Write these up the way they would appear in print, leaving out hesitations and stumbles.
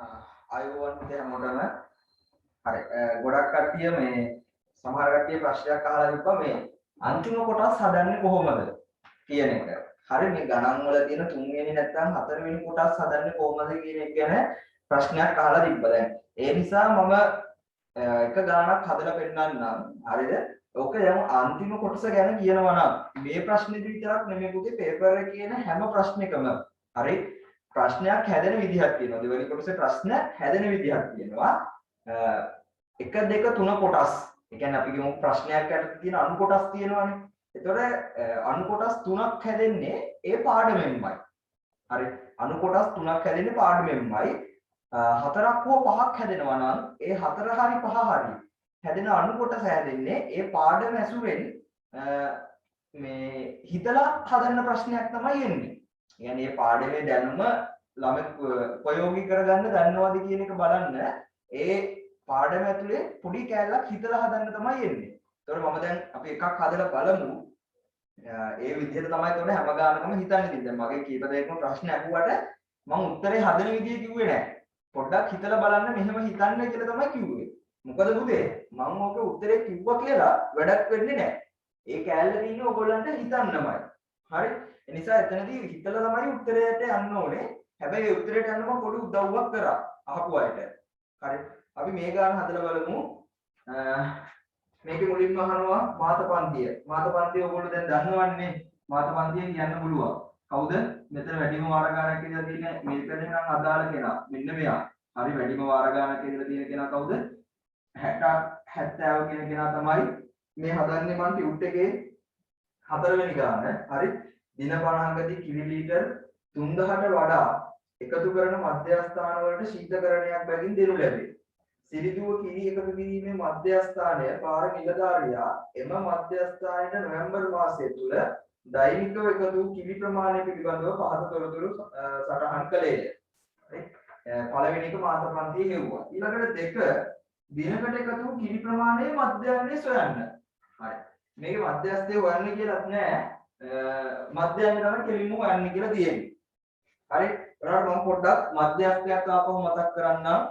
ආයුවන් විදිහ හැමෝටම හරි ගොඩක් කට්ටිය මේ සමහර කට්ටිය ප්‍රශ්නයක් අහලා තිබ්බා මේ අන්තිම කොටස් හදන්නේ කොහොමද කියන එක. හරි මේ ගණන් වල තියෙන 3 වෙනි නැත්නම් 4 වෙනි කොටස් හදන්නේ කොහොමද කියන එක ගැන ප්‍රශ්නයක් අහලා තිබ්බා දැන්. ඒ නිසා මම එක ගණනක් හදලා පෙන්නන්නම්. හරිද? ඔක යමු අන්තිම කොටස ගැන කියනවා නම් මේ ප්‍රශ්නේදී විතරක් නෙමෙයි පුතේ පේපර් එකේ කියන හැම ප්‍රශ්නයකම හරි ප්‍රශ්නයක් හැදෙන විදිහක් තියෙනවා. දෙවෙනි කොටසේ ප්‍රශ්න හැදෙන විදිහක් තියෙනවා. 1 2 3 කොටස්. ඒ කියන්නේ අපි කියමු ප්‍රශ්නයක් යටතේ තියෙන අණු කොටස් තියෙනවානේ. එතකොට අණු කොටස් 3ක් හැදෙන්නේ ඒ පාඩමෙන්මයි. හරි. අණු කොටස් 3ක් හැදෙන්නේ පාඩමෙන්මයි. 4ක් හෝ 5ක් හැදෙනවා නම් ඒ 4 හරි 5 හරි හැදෙන අණු කොටස හැදෙන්නේ ඒ පාඩම ඇසුරෙන් මේ හිතලා හදන්න ප්‍රශ්නයක් තමයි එන්නේ. يعني මේ පාඩමේ දැනුම ළමෙක් ප්‍රයෝගික කරගන්න දන්නවද කියන එක බලන්න ඒ පාඩම ඇතුලේ පොඩි කැලලක් හිතලා හදන්න තමයි එන්නේ. ඒතකොට මම දැන් අපි එකක් හදලා බලමු. ඒ විදිහට තමයි ඒතකොට හැම ගානකම හිතන්නේ. දැන් මගේ කීප දෙයක්ම ප්‍රශ්න අහුවට මම උත්තරේ හදන විදිය කිව්වේ නැහැ. පොඩ්ඩක් හිතලා බලන්න මෙහෙම හිතන්න කියලා තමයි කිව්වේ. මොකද පුතේ මම ඔක උත්තරේ කිව්වා කියලා වැඩක් වෙන්නේ නැහැ. ඒ කැලේ තියෙන්නේ ඔයගොල්ලන්ට හිතන්නමයි. හරි? ඒ නිසා එතනදී හිතලා තමයි උත්තරයට යන්න ඕනේ. හැබැයි ඒ උත්තරයට යන්න මම පොඩි උදව්වක් කරා අහපු අයට. හරි? අපි මේ ගාන හදලා බලමු. මේකේ මුලින්ම අහනවා මාතපන්තිය. මාතපන්තිය ඔයගොල්ලෝ දැන් දන්නවන්නේ. මාතපන්තිය කියන්න පුළුවන්. කවුද? මෙතන වැඩිම වාර ගානක් ඉඳලා තියෙන මේකෙන් නම් අදාළ කෙනා. මෙන්න මෙයා. හරි වැඩිම වාර ගානක් ඉඳලා තියෙන කෙනා කවුද? 60 70 කියන කෙනා තමයි මේ හදන්නේ මම ටියුට් එකේ 4 වෙනි ගාන. හරි? දින 50කදී කිරි ලීටර් 3000ට වඩා එකතු කරන මධ්‍යස්ථාන වලට ශීතකරණයක් බැගින් දෙනු ලැබේ. සිරිදුව කිරි එකතු කිරීමේ මධ්‍යස්ථානය පාර නිලධාරියා එම මධ්‍යස්ථානයේ නොවැම්බර් මාසය තුල දෛනිකව එකතු වූ කිරි ප්‍රමාණය පිළිබඳව පහත තොරතුරු සටහන් කළේය. හරි? පළවෙනි එක මාතපන්තිය හෙව්වා. ඊළඟට දෙක දිනකට එකතු වූ කිරි ප්‍රමාණය මධ්‍යස්ථානයේ සොයන්න. හරි. මේකේ මධ්‍යස්ථය හොයන්න කියලාත් නෑ. මධ්‍යස්ථය තමයි කෙලින්ම හොයන්න කියලා තියෙන්නේ. හරි? ඒකට මම පොඩ්ඩක් මධ්‍යස්ථයක් ආපහු මතක් කරන්නම්.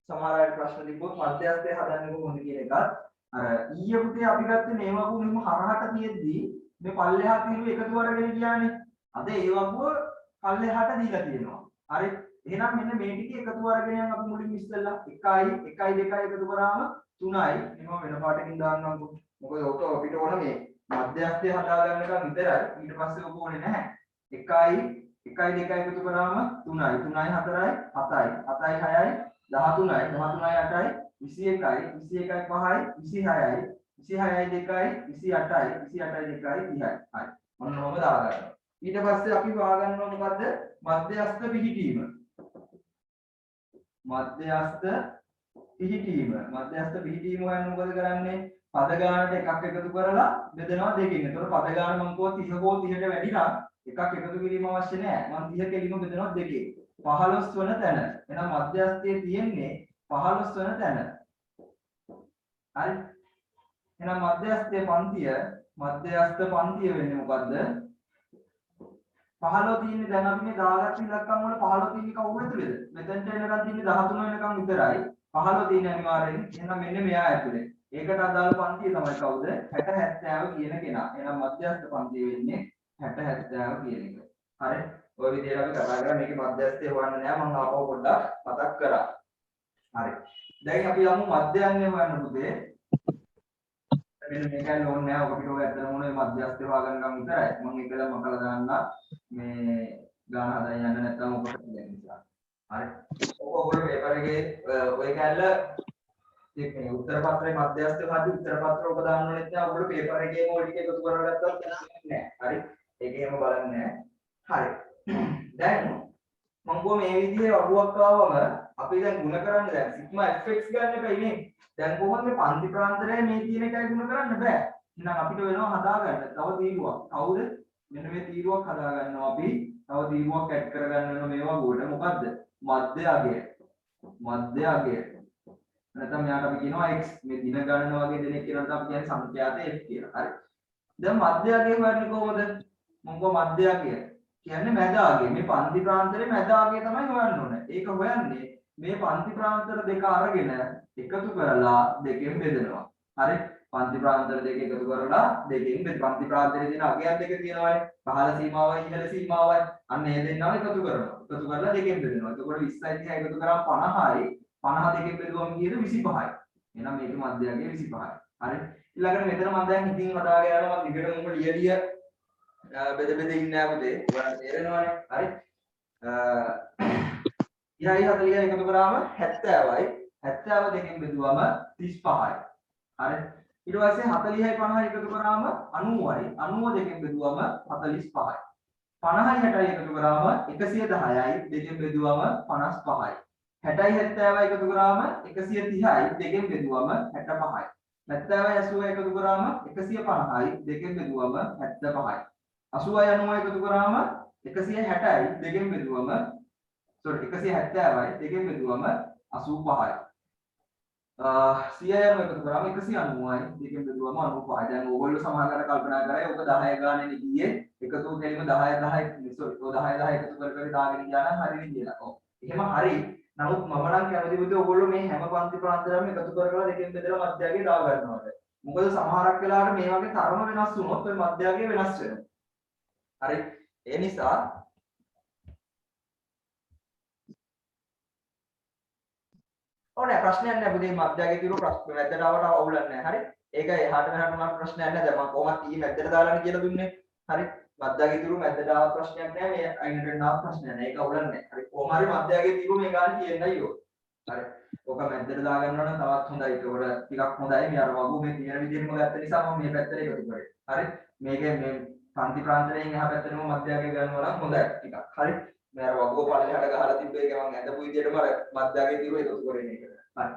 සමහර අය ප්‍රශ්න තිබ්බොත් මධ්‍යස්ථය හදන්නේ කොහොමද කියන එකත් අර ඊයේ පුතේ අපි ගත්තේ මේ වගුව මෙහෙම හරහට තියෙද්දී මේ පල්ලෙහා කිරු එකතු කරගෙන ගියානේ. අද ඒ වගුව පල්ලෙහාට දීලා තියෙනවා. හරි? එහෙනම් මෙන්න මේ ටික එකතු කරගෙන යන අපි මුලින් ඉස්සෙල්ලා 1 1 2 එකතු කරාම 3යි. එහෙනම් වෙන පාටකින් දාන්නම්කො. මොකද ඔක අපිට ඕන මේ මධ්‍යස්ථය හදාගන්නකම් විතරයි. ඊට පස්සේ ඔක ඕනේ නැහැ. 1 1 2 එකතු කරාම 3යි 3යි 4යි 7යි 7යි 6යි 13යි 13යි 8යි 21යි 21යි 5යි 26යි 26යි 2යි 28යි 28යි 2යි 30යි. හරි. මොනවද දාගන්න. ඊට පස්සේ අපි හොයාගන්නවා මොකද්ද? මධ්‍යස්ථ පිහිටීම. මධ්‍යස්ථ පිහිටීම. මධ්‍යස්ථ පිහිටීම හොයන්න මොකද කරන්නේ? පද ගානට එකක් එකතු කරලා බෙදනවා දෙකකින්. ඒතකොට පද ගාන මම කෝ 30 කෝ 30ට වැඩි නම් එකක් එකතු කිරීම අවශ්‍ය නැහැ. මම 30 කෙලිම බෙදනවා දෙකකින්. 15 වන තැන. එහෙනම් මධ්‍යස්ථයේ තියෙන්නේ 15 වන තැන. හරි? එහෙනම් මධ්‍යස්ථයේ පන්තිය වෙන්නේ මොකද්ද? 15 තියෙන්නේ දැන් අපි මේ දාගත්ත ඉලක්කම් වල 15 තියෙන්නේ කවුරු ඇතුලේද? මෙතනට එනකන් තියෙන්නේ 13 වෙනකන් විතරයි. 15 තියෙන්නේ අනිවාර්යෙන්. එහෙනම් මෙන්න මෙයා ඇතුලේ. ඒකට අදාළ පන්තිය තමයි කවුද? 60 70 කියන කෙනා. එහෙනම් මධ්‍යස්ථ පන්තිය වෙන්නේ 60 70 කියන එක. හරි? ඔය විදිහට අපි කතා කරා මේකේ මධ්‍යස්ථය හොයන්න නෑ මම ආපහු පොඩ්ඩක් මතක් කරා. හරි. දැන් අපි යමු මධ්‍යයන්ය හොයන්න පුතේ. මෙන්න මේකයි ඕනේ නෑ ඔක පිටෝ ඇත්තටම ඕනේ මධ්‍යස්ථය හොයාගන්නකම් විතරයි. මම ඒකලා මකලා දාන්න මේ ගාන හදන්න යන්න නැත්නම් ඔකට දෙන්න නිසා. හරි. ඔක ඔයගොල්ලෝ පේපර් එකේ ඔය කැල්ල මේ උත්තර පත්‍රයේ මධ්‍යස්ථය හදි උත්තර පත්‍ර ඔබ දාන්න ඕනෙත් නෑ. ඔයගොල්ලෝ පේපර් එකේම ඔය ටික එකතු කරගත්තොත් නෑ. හරි. ඒකේම බලන්නේ නෑ. හරි. දැන් මම ගෝ මේ විදිහේ වගුවක් ආවම අපි දැන් ಗುಣ කරන්නේ දැන් සිග්මා fx ගන්න එකයි නේ. දැන් කොහොමද මේ පන්ති ප්‍රාන්තරය මේ කියන එකයි ಗುಣ කරන්න බෑ. එහෙනම් අපිට වෙනවා හදාගන්න තව තීරුවක්. කවුද? මෙන්න මේ තීරුවක් හදා ගන්නවා අපි. තව තීරුවක් ඇඩ් කරගන්න වෙනවා මේ වගුවට. මොකද්ද? මධ්‍ය අගය. මධ්‍ය අගය. නැත්නම් මෙයාට අපි කියනවා x. මේ දින ගණන වගේ දෙනෙක් කියනකොට අපි කියන්නේ සංඛ්‍යාත f කියලා. හරි. දැන් මධ්‍ය අගය හොයන්නේ කොහොමද? මම ගෝ මධ්‍ය අගය කියන්නේ මැද අගය. මේ පන්ති ප්‍රාන්තරයේ මැද අගය තමයි හොයන්න ඕනේ. ඒක හොයන්නේ මේ පන්ති ප්‍රාන්තර දෙක අරගෙන එකතු කරලා දෙකෙන් බෙදනවා. හරි. පන්ති ප්‍රාන්තර දෙක එකතු කරලා දෙකෙන් බෙද පන්ති ප්‍රාන්තරයේ තියෙන අගයන් දෙක තියෙනවානේ. පහළ සීමාවයි ඉහළ සීමාවයි. අන්න ඒ දෙන්නම එකතු කරනවා. එකතු කරලා දෙකෙන් බෙදනවා. එතකොට 20යි 30යි එකතු කරාම 50යි. 50 දෙකෙන් බෙදුවම කීයද 25යි. එහෙනම් මේක මධ්‍යයගේ 25යි. හරි. ඊළඟට මෙතන මම දැන් හිතින් හදාගෙන යනවා මම දිගට මොකද ලියලිය බෙද බෙද ඉන්නේ අපතේ. ඔයාලා තේරෙනවනේ. හරි. 30යි 40යි එකතු කරාම 70යි. 70 දෙකෙන් බෙදුවම 35යි. හරි. ඊට පස්සේ 40යි 50යි එකතු කරාම 90යි. 90 දෙකෙන් බෙදුවම 45යි. 50යි 60යි එකතු කරාම 110යි. දෙකෙන් බෙදුවම 55යි. 60යි 70යි එකතු කරාම 130යි. දෙකෙන් බෙදුවම 65යි. 70යි 80යි එකතු කරාම 150යි. දෙකෙන් බෙදුවම 75යි. 80යි 90යි එකතු කරාම 160යි. දෙකෙන් බෙදුවම 170යි. දෙකෙන් බෙදුවම 85යි. 100යි එකතු කරාම 190යි. දෙකෙන් බෙදුවම 95යි. දැන් ඕගොල්ලෝ සමහරකට කල්පනා කරා ඔක 10 ගානේ ගියේ එකතු දෙලිම 10 එකතු කර කර දාගෙන ගියා නම් හරිනේ කියලා. ඔව්. එහෙම හරි. නමුත් මම නම් කැමති බුද්ධ ඔයගොල්ලෝ මේ හැම පන්ති ප්‍රාන්තරයක්ම එකතු කරලා දෙකෙන් බෙදලා මධ්‍යයගේ දා ගන්නවාද? මොකද සමහරක් වෙලාවට මේ වගේ තරම වෙනස් වුණොත් ඔය මධ්‍යයගේ වෙනස් වෙනවා. හරි. ඒ නිසා ඕනේ ප්‍රශ්නයක් නැහැ බුදේ මධ්‍යයගේ තිරු ප්‍රශ්න මැදට ආවට අවුලක් නැහැ. හරි. ඒක එහාට මෙහාට මාත් ප්‍රශ්නයක් නැහැ. දැන් මම කොහොමද ඊ මැදට දාලානේ කියලා දුන්නේ. හරි. මධ්‍යයගේ තිරු මැදට ආව ප්‍රශ්නයක් නැහැ. මේ අයිනට ආව ප්‍රශ්නයක් නැහැ. ඒක අවුලක් නැහැ. හරි. කොහොම හරි මධ්‍යයගේ තිරු මේ ගානේ තියෙන්නයි ඕන. හරි. ඔක මැදට දා ගන්නවා නම් තවත් හොඳයි. ඒකට ටිකක් හොඳයි. මේ අර වගු මේ තියෙන විදිහටම ගත්ත නිසා මම මේ පැත්තට එකතු කරේ. හරි. මේකේ මේ පන්ති ප්‍රාන්තරයෙන් එහා පැත්තටම මධ්‍යයගේ ගන්නවා නම් හොඳයි ටිකක්. හරි. මේ අර වගුව පල්ලෙහාට ගහලා තිබ්බ එක මම ඇඳපු විදිහටම අර මධ්‍යයගේ තිරු එකතු කරේ මේක. හරි.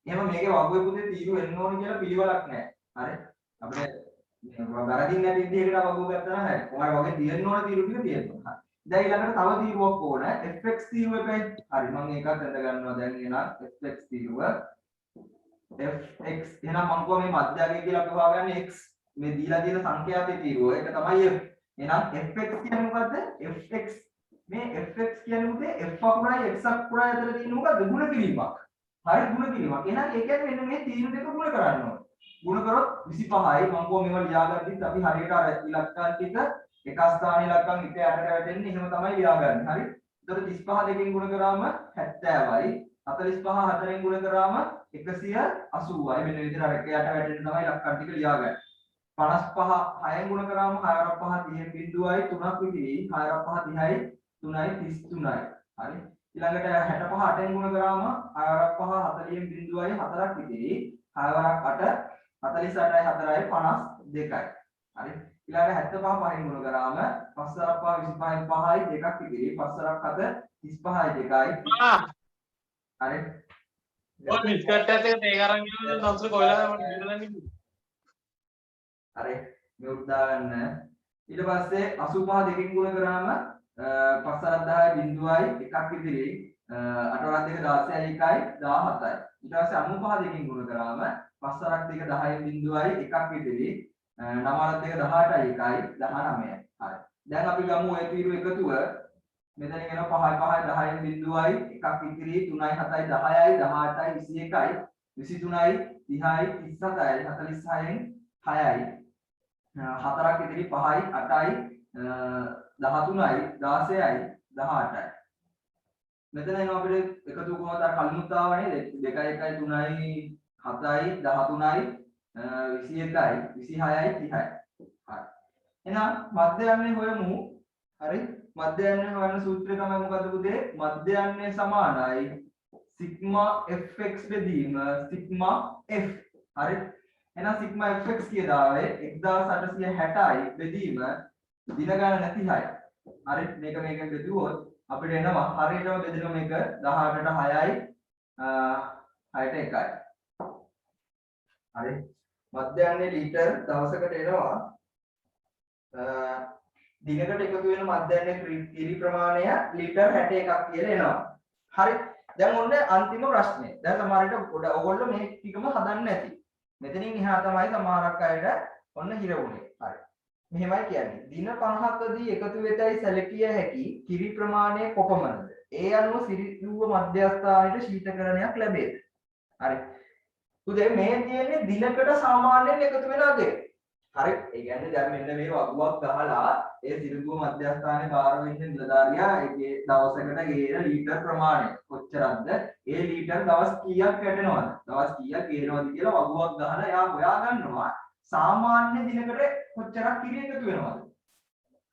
එහෙනම් මේකේ වගුවේ පුතේ තීරු වෙන්න ඕන කියලා පිළිවෙලක් නැහැ. හරි. අපිට වැරදින් නැති විදිහකට වගුව ගත්තා නම් හරි. කොහොමද වගේ තියෙන්න ඕන තීරු ටික තියෙනවා. හරි. දැන් ඊළඟට තව තීරුවක් ඕන. fx තීරුව එකයි. හරි. මම ඒකත් අඳ ගන්නවා දැන් එහෙනම් fx තීරුව fx එහෙනම් මම කොහොම මේ මධ්‍යයගේ කියලා අපි හොයාගන්නේ x මේ දීලා තියෙන සංඛ්‍යාතයේ තීරුව ඒක තමයි f. එහෙනම් fx කියන්නේ මොකද්ද? fx මේ fx කියන්නේ උදේ f අකුරයි x අකුරයි අතර තියෙන මොකද්ද? ಗುಣ කිරීමක්. හරි ಗುಣ කිරීමක්. එහෙනම් ඒ කියන්නේ මෙන්න මේ තීරු දෙක ಗುಣ කරන්න ඕනේ. ಗುಣ කරොත් 25යි මම කොහොම මේවා ලියාගත්තත් අපි හරියට අර ඉලක්කම් ටික එක ස්ථාන ඉලක්කම් එක යටට වැටෙන්නේ එහෙම තමයි ලියාගන්නේ. හරි. එතකොට 35 දෙකෙන් ගුණ කරාම 70යි. 45 හතරෙන් ගුණ කරාම 180යි. මෙන්න විදිහට අර එක යට වැටෙන්න තමයි ඉලක්කම් ටික ලියාගන්නේ. 55 6න් ගුණ කරාම 6 5 30 බිඳුවයි 3ක් විදිහයි. 6 5 30යි 3යි 33යි. හරි. ඊළඟට 65 8න් ගුණ කරාම 6 5 40න් බිඳුවයි 4ක් විදිහයි. 6 වරක් 8 48යි 4යි 52යි. හරි. ඊළඟ 75 5න් ගුණ කරාම 5 වරක් 5 25යි 5යි දෙකක් ඉතිරි 5 වරක් 7 35යි 2යි. හරි. ඔය බිස්කට් එකත් ඒක අරන් ගිහලා නම්සර කොයිලා මට දෙන්න. හරි. මියුට් දාගන්න. ඊට පස්සේ 85 දෙකෙන් ගුණ කරාම 5 වරක් 10යි බිඳුවයි එකක් ඉතිරි 8 වරක් 2 16යි 1යි 17යි. ඊට පස්සේ 95 දෙකෙන් ගුණ කරාම 5 වරක් 2 10යි බිඳුවයි එකක් ඉතිරි 9 වරක් 2 18යි 1යි 19යි. හරි. දැන් අපි ගමු ওই තීරු එකතුව. මෙතන එන 5යි 5යි 10යි බිඳුවයි එකක් ඉතිරි 3යි 7යි 10යි 18යි 21යි 23යි 30යි 37යි 46න් 6යි 4ක් ඉතිරි 5යි 8යි 13යි 16යි 18යි. මෙතන එන අපිට එකතු කොහොමද කලිමුත් ආවනේ 2 1යි 3යි 7යි 13යි 21යි 26යි 30යි. හරි. එහෙනම් මධ්‍යයන්නේ හොයමු. හරි. මධ්‍යයන්නේ හොයන සූත්‍රය තමයි මොකද්ද පුතේ? මධ්‍යයන්නේ සමානයි සිග්මා fx බෙදීම සිග්මා f. හරි. එහෙනම් සිග්මා fx කියදාවේ 1860යි බෙදීම දින ගණන 30යි. හරි. මේකෙන් බෙදුවොත් අපිට එනවා හරියටම බෙදෙන මේක 18ට 6යි 6ට 1යි. හරි. මධ්‍යයන්නේ ලීටර් දවසකට එනවා දිනකට එකතු වෙන මධ්‍යයන්නේ කිරි ප්‍රමාණය ලීටර් 61ක් කියලා එනවා. හරි. දැන් ඔන්න අන්තිම ප්‍රශ්නේ. දැන් සමහරවිට ඔයගොල්ලෝ මේ ටිකම හදන්න නැති. මෙතනින් එහා තමයි සමහරක් අයට ඔන්න හිර වුනේ. හරි. මෙහෙමයි කියන්නේ. දින 50කදී එකතු වෙතයි සැලකිය හැකි කිරි ප්‍රමාණය කොපමණද? ඒ අනුව සිරිදුව මධ්‍යස්ථානයේ ශීතකරණයක් ලැබේද? හරි. උදේ මේ තියෙන්නේ දිනකට සාමාන්‍යයෙන් එකතු වෙන අගය. හරි. ඒ කියන්නේ දැන් මෙන්න මේ වගුවක් ගහලා ඒ සිරිදුව මධ්‍යස්ථානයේ බාර වෙන්න නිලධාරියා ඒකේ දවසකට ගේන ලීටර් ප්‍රමාණය කොච්චරක්ද? ඒ ලීටර් දවස් කීයක් වැටෙනවද? දවස් කීයක් ගේනවද කියලා වගුවක් ගහලා එයා හොයා ගන්නවා. සාමාන්‍ය දිනකට කොච්චරක් කිරි එකතු වෙනවද?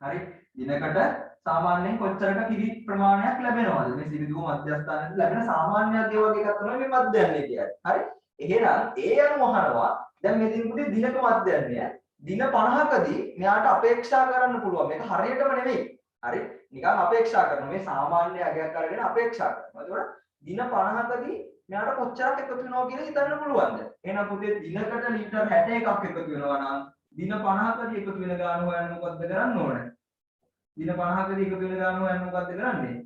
හරි. දිනකට සාමාන්‍යයෙන් කොච්චරක කිරි ප්‍රමාණයක් ලැබෙනවද? මේ සිරිදුව මධ්‍යස්ථානයේ ලැබෙන සාමාන්‍ය අගය වගේ එකක් තමයි මේ මධ්‍යන්නේ කියන්නේ. හරි. එහෙනම් ඒ අනුව අහනවා දැන් මේ දිනපුතේ දිනක මධ්‍යන්නය දින 50කදී මෙයාට අපේක්ෂා කරන්න පුළුවන්. මේක හරියටම නෙමෙයි. හරි. නිකන් අපේක්ෂා කරනවා. මේ සාමාන්‍ය අගයක් අරගෙන අපේක්ෂා කරනවා. එතකොට දින 50කදී මෙයාට කොච්චරක් එකතු වෙනවා කියලා හිතන්න පුළුවන්ද? එහෙනම් පුතේ දිනකට ලීටර් 61ක් එකතු වෙනවා නම් දින 50කදී එකතු වෙන ගාන හොයන්න මොකද්ද කරන්න ඕනේ? දින 50කදී එකතු වෙන ගාන හොයන්න මොකද්ද කරන්නේ?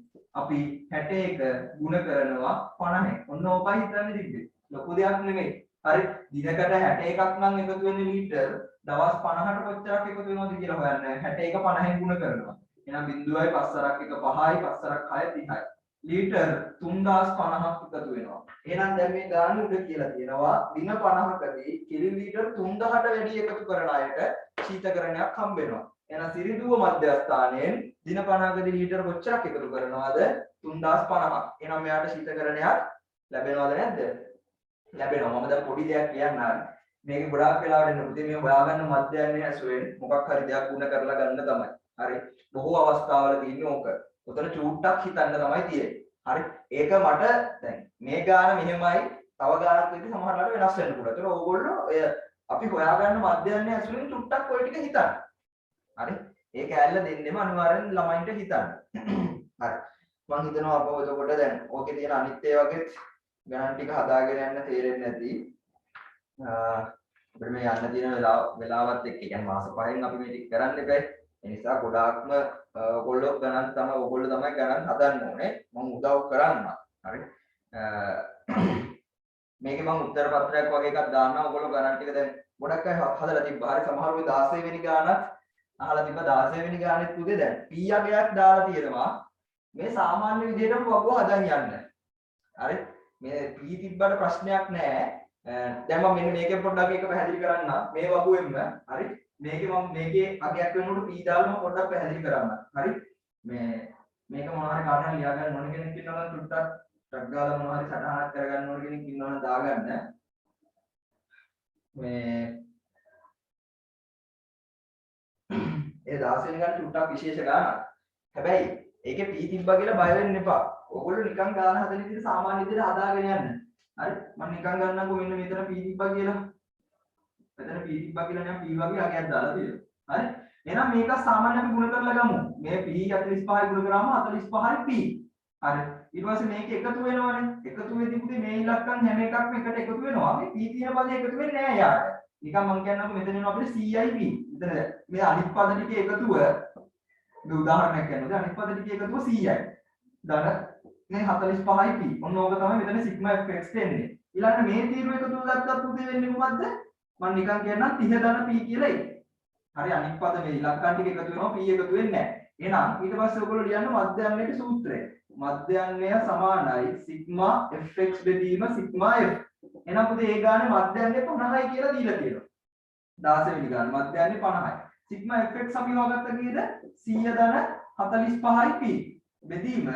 අපි 61 ගුණ කරනවා 50. ඔන්න ඕකයි හිතන්නේ තිබ්බේ. ලොකු දෙයක් නෙමෙයි. හරි. දිනකට 61ක් නම් එකතු වෙන්නේ ලීටර් දවස් 50ට කොච්චරක් එකතු වෙනවද කියලා හොයන්න 61 50න් ගුණ කරනවා. එහෙනම් 0.5 පස්සරක් 1 5යි පස්සරක් 6 30යි. ලීටර් 3050ක් එකතු වෙනවා. එහෙනම් දැන් මේ ගාන උඩ කියලා තියෙනවා දින 50කදී කිරි ලීටර් 3000ට වැඩි එකතු කරන අයට ශීතකරණයක් හම්බ වෙනවා. එහෙනම් සිරිදුව මධ්‍යස්ථානයෙන් දින 50කදී ලීටර් කොච්චරක් එකතු කරනවද? 3050ක්. එහෙනම් මෙයාට ශීතකරණයක් ලැබෙනවද නැද්ද? ලැබෙනවා. මම දැන් පොඩි දෙයක් කියන්නම්. මේක ගොඩාක් වෙලාවට එන්න පුතේ මේ හොයාගන්න මධ්‍යයන්නේ ඇසුරෙන් මොකක් හරි දෙයක් ගුණ කරලා ගන්න තමයි. හරි. බොහෝ අවස්ථාවල තියෙන්නේ ඕක. උතන චූට්ටක් හිතන්න තමයි තියෙන්නේ. හරි. ඒක මට දැන් මේ ගාන මෙහෙමයි තව ගානක් විදිහට සමහරවිට වෙනස් වෙන්න පුළුවන්. ඒතකොට ඕගොල්ලෝ ඔය අපි හොයාගන්න මධ්‍යයන්නේ ඇසුරෙන් චුට්ටක් ඔය ටික හිතන්න. හරි. ඒක ඇල්ල දෙන්නෙම අනිවාර්යෙන් ළමයින්ට හිතන්න. හරි. මම හිතනවා අපව එතකොට දැන් ඕකේ තියෙන අනිත් ඒ වගේ ගණන් ටික හදාගෙන යන්න තේරෙන්නේ නැති. අපිට මේ යන්න තියෙන වෙලාවත් එක්ක කියන්නේ මාස 5න් අපි මේ ටික කරන්න එපා. ඒ නිසා ගොඩාක්ම ඔයගොල්ලෝ තමයි ගණන් හදන්න ඕනේ. මම උදව් කරන්නම්. හරි. මේකේ මම උත්තර පත්‍රයක් වගේ එකක් දාන්නම්. ඔයගොල්ලෝ ගණන් ටික දැන් ගොඩක් අය හදලා තිබ්බා. හරි. සමහරව 16 වෙනි ගානත් අහලා තිබ්බා. 16 වෙනි ගානෙත් උදේ දැන් p අගයක් දාලා තියෙනවා. මේ සාමාන්‍ය විදිහටම වගුව හදන් යන්න. හරි. මේ p තිබ්බට ප්‍රශ්නයක් නැහැ. දැන් මම මෙන්න මේකෙන් පොඩ්ඩක් එක පැහැදිලි කරන්න. මේ වගුවෙන්න හරි. මේකේ අගයක් වෙනකොට p දාලා මම පොඩ්ඩක් පැහැදිලි කරන්න. හරි. මේක මොනවා හරි කාටවත් ලියා ගන්න ඕන කෙනෙක් ඉන්නවා නම් ටක් ගාලා මොනවා හරි සටහනක් කරගන්න ඕන කෙනෙක් ඉන්නවා නම් දාගන්න. ඒ 16 වෙනි ගාන ටුට්ටක් විශේෂ ගානක්. හැබැයි ඒකේ p තිබ්බා කියලා බය වෙන්න එපා. ඔයගොල්ලෝ නිකන් ගාන හදන විදිහට සාමාන්‍ය විදිහට හදාගෙන යන්න. හරි. මම නිකන් ගන්නම්කෝ මෙන්න මෙතන p තිබ්බා කියලා. මෙතන p තිබ්බා කියලා නම් p වගේ අගයක් දාලා තියෙනවා. හරි. එහෙනම් මේක සාමාන්‍ය අපි ගුණ කරලා ගමු. මේ p 45යි ගුණ කරාම 45යි p. හරි. ඊට පස්සේ මේක එකතු වෙනවනේ. එකතු වෙද්දී පුතේ මේ ඉලක්කම් හැම එකක්ම එකට එකතු වෙනවා. මේ p තියෙන පදේ එකතු වෙන්නේ නැහැ යාට. නිකන් මම කියන්නම්කෝ මෙතන එනවා අපිට CIP. මෙතන මේ අනිත් පද ටිකේ එකතුව මේ උදාහරණයක් කියන්නද අනිත් පද ටිකේ එකතුව CI. දන මේ 45යි p. ඔන්න ඕක තමයි මෙතන සිග්මා fx දෙන්නේ. ඊළඟට මේ තීරුව එකතුව ගත්තත් පුතේ වෙන්නේ මොකද්ද? මම නිකන් කියන්නම් 30 ධන p කියලා එයි. හරි අනිත් පද මේ ඉලක්කම් ටික එකතු වෙනවා p එකතු වෙන්නේ නැහැ. එහෙනම් ඊට පස්සේ ඔයගොල්ලෝ ලියන්න මධ්‍යයන්නයේ සූත්‍රය. මධ්‍යයන්නය සමානයි සිග්මා fx බෙදීම සිග්මා f. එහෙනම් පුතේ ඒ ගානේ මධ්‍යයන්නය 50යි කියලා දීලා තියෙනවා. 16 වෙනි ගානේ මධ්‍යයන්නය 50යි. සිග්මා fx අපි හොයාගත්ත කීයද? 100 ධන 45යි p. බෙදීම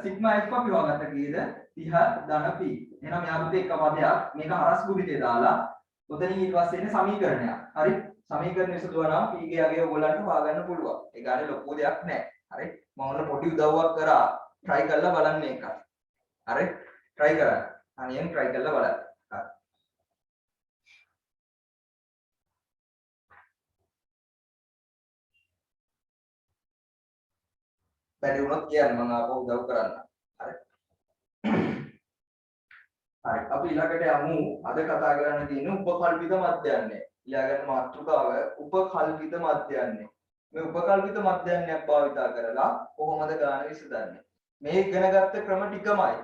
සිග්මා f අපි හොයාගත්ත කීයද? 30 ධන p. එහෙනම් යා පුතේ එක පදයක් මේක හරස් ගුණිතේ දාලා ඔතනින් ඊට පස්සේ එන්නේ සමීකරණයක්. හරි? සමීකරණ විසඳුවා නම් p ගේ අගය ඔයගොල්ලන්ට හොයාගන්න පුළුවන්. ඒ ගානේ ලොකු දෙයක් නැහැ. හරි? මම ඔන්න පොඩි උදව්වක් කරා. try කරලා බලන්න මේක. හරි? try කරන්න. අනියෙන් try කරලා බලන්න. හරි. බැරි වුණොත් කියන්න මම ආපහු උදව් කරන්න. හරි. හරි. අපි ඊළඟට යමු. අද කතා කරන්න තියෙන්නේ උපකල්පිත මධ්‍යයන්නය. ඊළඟට මාතෘකාව උපකල්පිත මධ්‍යයන්නය. මේ උපකල්පිත මධ්‍යයන්නයක් භාවිතා කරලා කොහොමද ගාන විසඳන්නේ? මේ ඉගෙනගත්ත ක්‍රම ටිකමයි.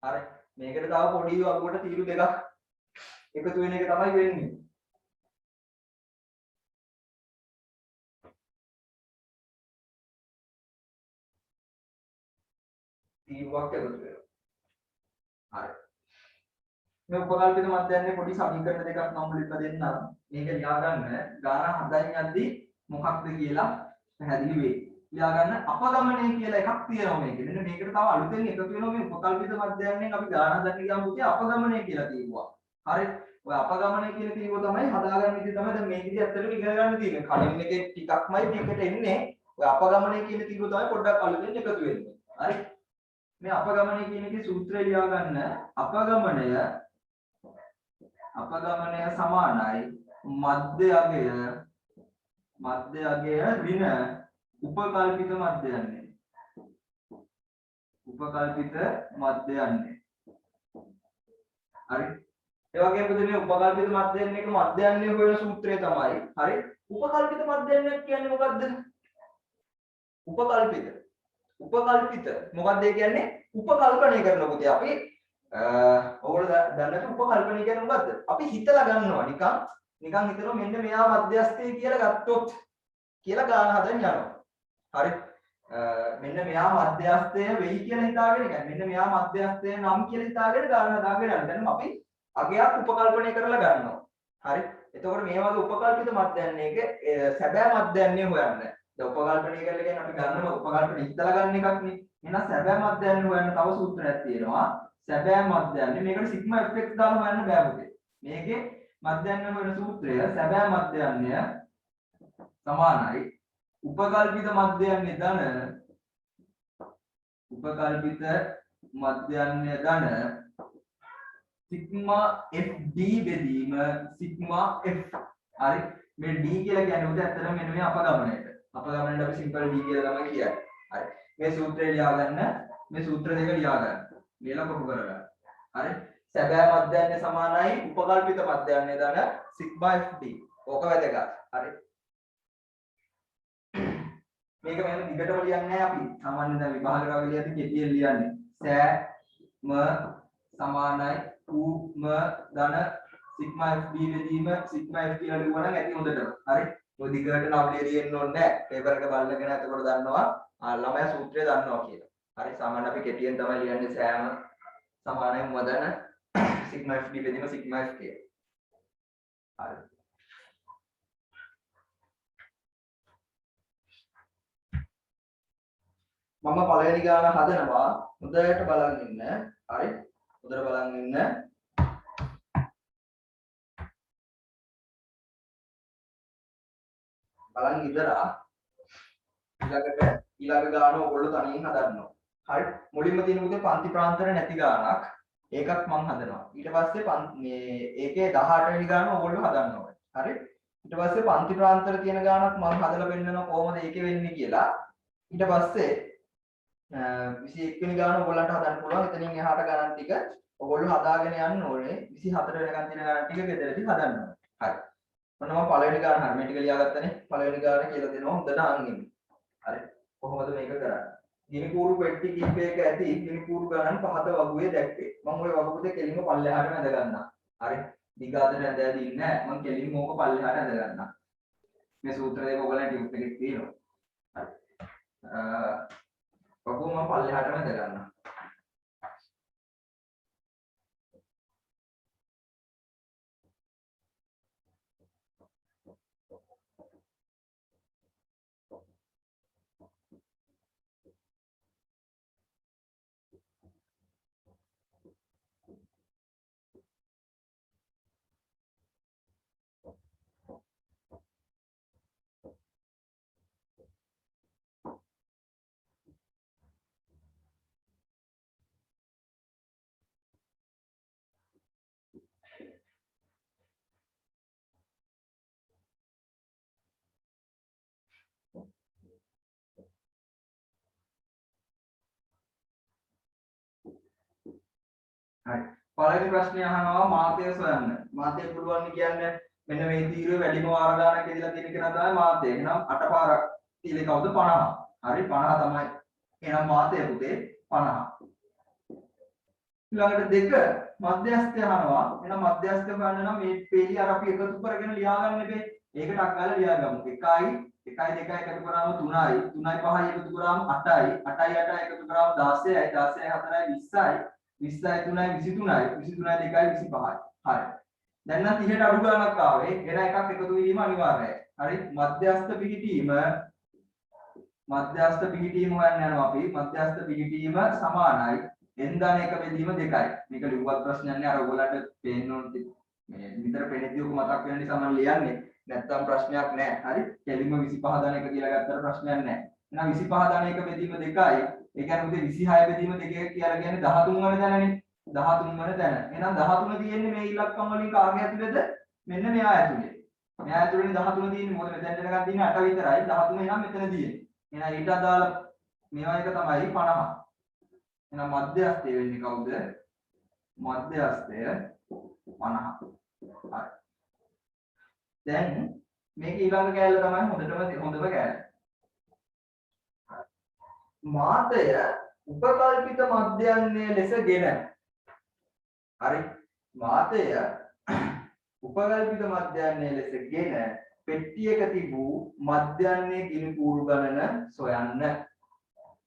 හරි. මේකට තව පොඩි වගුවට තීරු දෙකක් එකතු වෙන එක තමයි වෙන්නේ. තීරුවක් එකතු වෙනවා. හරි. මේ උපකල්පිත මධ්‍යයන්නේ පොඩි සමීකරණ දෙකක් මම මුලින්ම දෙන්නම්. මේක ලියා ගන්න. ගාන හදන්න යද්දී මොකක්ද කියලා පැහැදිලි වෙයි. ලියා ගන්න අපගමනය කියලා එකක් තියෙනවා මේකේ. මෙන්න මේකට තව අලුතෙන් එකතු වෙනවා මේ උපකල්පිත මධ්‍යයන්යෙන් අපි ගාන හදන්න ගියාම පුතේ අපගමනය කියලා තියෙනවා. හරි. ඔය අපගමනය කියන තීරුව තමයි හදාගන්න ඉතින් තමයි දැන් මේකදී ඇත්තටම ඉගෙන ගන්න තියෙන්නේ. කලින් එකේ ටිකක්මයි මේකට එන්නේ. ඔය අපගමනය කියන තීරුව තමයි පොඩ්ඩක් අලුතෙන් එකතු වෙන්නේ. හරි. මේ අපගමනය කියන එකේ සූත්‍රය ලියා ගන්න. අපගමනය සමානයි මධ්‍ය අගය ඍණ උපකල්පිත මධ්‍යයන්නේ. උපකල්පිත මධ්‍යයන්නේ. හරි. ඒ වගේම පුතේ මේ උපකල්පිත මධ්‍යයන්නේ එක මධ්‍යයන්නේ හොයන සූත්‍රය තමයි. හරි. උපකල්පිත මධ්‍යයන්නේ කියන්නේ මොකද්ද? උපකල්පිත මොකක්ද ඒ කියන්නේ? උපකල්පනය කරන පුතේ අපි ඔයගොල්ලෝ දැනට උපකල්පනය කියන්නේ මොකද්ද? අපි හිතලා ගන්නවා නිකන් හිතනවා මෙන්න මෙයා මධ්‍යස්ථය කියලා ගත්තොත් කියලා ගාන හදන්න යනවා. හරි. මෙන්න මෙයා මධ්‍යස්ථය වෙයි කියලා හිතාගෙන මෙන්න මෙයා මධ්‍යස්ථය නම් කියලා හිතාගෙන ගාන හදාගෙන යනවා. දැන් අපි අගයක් උපකල්පනය කරලා ගන්නවා. හරි. එතකොට මේ වගේ උපකල්පිත මධ්‍යයන්නේක සැබෑ මධ්‍යයන්නේ හොයන්න. දැන් උපකල්පනය කරලා කියන්නේ අපි ගන්නවා උපකල්පන හිතලා ගන්න එකක් නේ. එහෙනම් සැබෑ මධ්‍යයන්නේ හොයන්න තව සූත්‍රයක් තියෙනවා. සැබෑ මධ්‍යයන්නේ මේකට සිග්මා fx දාලා හොයන්න බෑ පුතේ. මේකේ මධ්‍යයන්නේ හොයන සූත්‍රය සැබෑ මධ්‍යයන්නය සමානයි උපකල්පිත මධ්‍යයන්නේ ධන සිග්මා fd බෙදීම සිග්මා f. හරි. මේ d කියලා කියන්නේ උද ඇත්තටම මෙන්න මේ අපගමනයට අපි සිම්පල් d කියලා තමයි කියන්නේ. හරි. මේ සූත්‍රය ලියා ගන්න. මේ සූත්‍ර දෙක ලියා ගන්න. ලියලා කොටු කරගන්න. හරි. සැබෑ මධ්‍යයන්නේ සමානයි උපකල්පිත මධ්‍යයන්නේ ධන සිග්මා fd. ඕක වැදගත්. හරි. මේක මෙන්න දිගටම ලියන්නේ නැහැ අපි. සාමාන්‍යයෙන් දැන් විභාග වගේ ලියද්දි කෙටියෙන් ලියන්නේ. සැම සමානයි උම ධන සිග්මා fb බෙදීම සිග්මා f කියලා ලියුවා නම් ඇති හොඳටම. හරි. ඔය දිගට නම් ලියෙන්න ඕනේ නැහැ. පේපර් එක බලගෙන එතකොට දන්නවා ළමයා සූත්‍රය දන්නවා කියලා. හරි. සාමාන්‍ය අපි කෙටියෙන් තමයි ලියන්නේ සෑම සමානයි උම ධන සිග්මා fb බෙදීම සිග්මා f කියලා. හරි. මම පළවෙනි ගාන හදනවා. හොඳට බලන් ඉන්න. හරි. හොඳට බලන් ඉන්න. බලන් ඉඳලා ඊළඟ ගාන ඔයගොල්ලෝ තනියෙන් හදන්නවා. හරි. මුලින්ම තියෙන පුතේ පන්ති ප්‍රාන්තර නැති ගානක්. ඒකක් මම හදනවා. ඊට පස්සේ මේ ඒකේ 18 වෙනි ගාන ඔයගොල්ලෝ හදන්න ඕනේ. හරි. ඊට පස්සේ පන්ති ප්‍රාන්තර තියෙන ගානක් මම හදලා පෙන්නනවා කොහොමද ඒකේ වෙන්නේ කියලා. ඊට පස්සේ 21 වෙනි ගාන ඔයගොල්ලන්ට හදන්න පුළුවන්. එතනින් එහාට ගණන් ටික ඔයගොල්ලෝ හදාගෙන යන්න ඕනේ. 24 වෙනකන් තියෙන ගණන් ටික ගෙදරදී හදන්න ඕනේ. හරි. මොන මම පළවෙනි ගාන හරි මේ ටික ලියාගත්තනේ. පළවෙනි ගාන කියලා දෙනවා හොඳට අහන් ඉන්න. හරි. කොහොමද මේක කරන්නේ? ගිනි කූරු පෙට්ටි කීපයක ඇති ගිනි කූරු ගණන් පහත වගුවේ දැක්කේ. මම ওই වගුවේ කෙලින්ම පල්ලෙහාට ඇඳ ගන්නවා. හරි. දිගාතට ඇඳ ඉන්නේ නැහැ. මම කෙලින්ම ඕක පල්ලෙහාට ඇඳ ගන්නවා. මේ සූත්‍ර දෙක ඔයගොල්ලන්ට ටියුබ් එකේ තියෙනවා. හරි. වගුව මම පල්ලෙහාටම ඇඳ ගන්නවා. හරි. පළවෙනි ප්‍රශ්නේ අහනවා මාතය සොයන්න. මාතය පුළුවන් කියන්නේ මෙන්න මේ තීරුවේ වැඩිම වාර ගානක් ඉදලා තියෙන කෙනා තමයි මාතය. එහෙනම් 8 පාරක් තීලේ කවුද 50. හරි 50 තමයි. එහෙනම් මාතය පුතේ 50. ඊළඟට දෙක මධ්‍යස්ථය අහනවා. එහෙනම් මධ්‍යස්ථය ගන්න නම් මේ පේලි අර අපි එකතු කරගෙන ලියා ගන්න බෑ. ඒකට අක්ගාලා ලියා ගමු. 1යි 1යි 2යි එකතු කරාම 3යි 3යි 5යි එකතු කරාම 8යි 8යි 8යි එකතු කරාම 16යි 16යි 4යි 20යි 20යි 3යි 23යි 23යි 2යි 25යි. හරි. දැන් නම් 30ට අඩු ගණනක් ආවේ. වෙන එකක් එකතු කිරීම අනිවාර්යයි. හරි. මධ්‍යස්ථ පිහිටීම හොයන්න යනවා අපි. මධ්‍යස්ථ පිහිටීම සමානයි n ධන 1 බෙදීම 2යි. මේක ලිව්වත් ප්‍රශ්නයක් නෑ. අර ඔයගොල්ලන්ට පේන්න ඕන මේ විතර පෙනෙද්දී ඔක මතක් වෙන නිසා මම ලියන්නේ. නැත්තම් ප්‍රශ්නයක් නෑ. හරි. කෙලින්ම 25 ධන 1 කියලා ගත්තට ප්‍රශ්නයක් නෑ. එහෙනම් 25 ධන 1 බෙදීම 2යි. ඒ කියන්නේ උදේ 26 බෙදීම 2 කියලා කියන්නේ 13 වන දැනනේ. 13 වන දැන. එහෙනම් 13 තියෙන්නේ මේ ඉලක්කම් වලින් කාගේ ඇතුළේද? මෙන්න මෙයා ඇතුළේ. මෙයා ඇතුළේ 13 තියෙන්නේ. මොකද මෙතෙන් දෙනකන් තියෙන්නේ 8 විතරයි. 13 එහෙනම් මෙතන තියෙන්නේ. එහෙනම් ඊට අදාළ මේවා එක තමයි 50. එහෙනම් මධ්‍යස්ථය වෙන්නේ කවුද? මධ්‍යස්ථය 50. හරි. දැන් මේක ඊළඟ කෑල්ල තමයි හොඳම කෑල්ල. මාතය උපකල්පිත මධ්‍යන්නේ ලෙසගෙන. හරි. මාතය උපකල්පිත මධ්‍යන්නේ ලෙසගෙන පෙට්ටියක තිබූ මධ්‍යන්නේ ගිනි කූරු ගණන සොයන්න.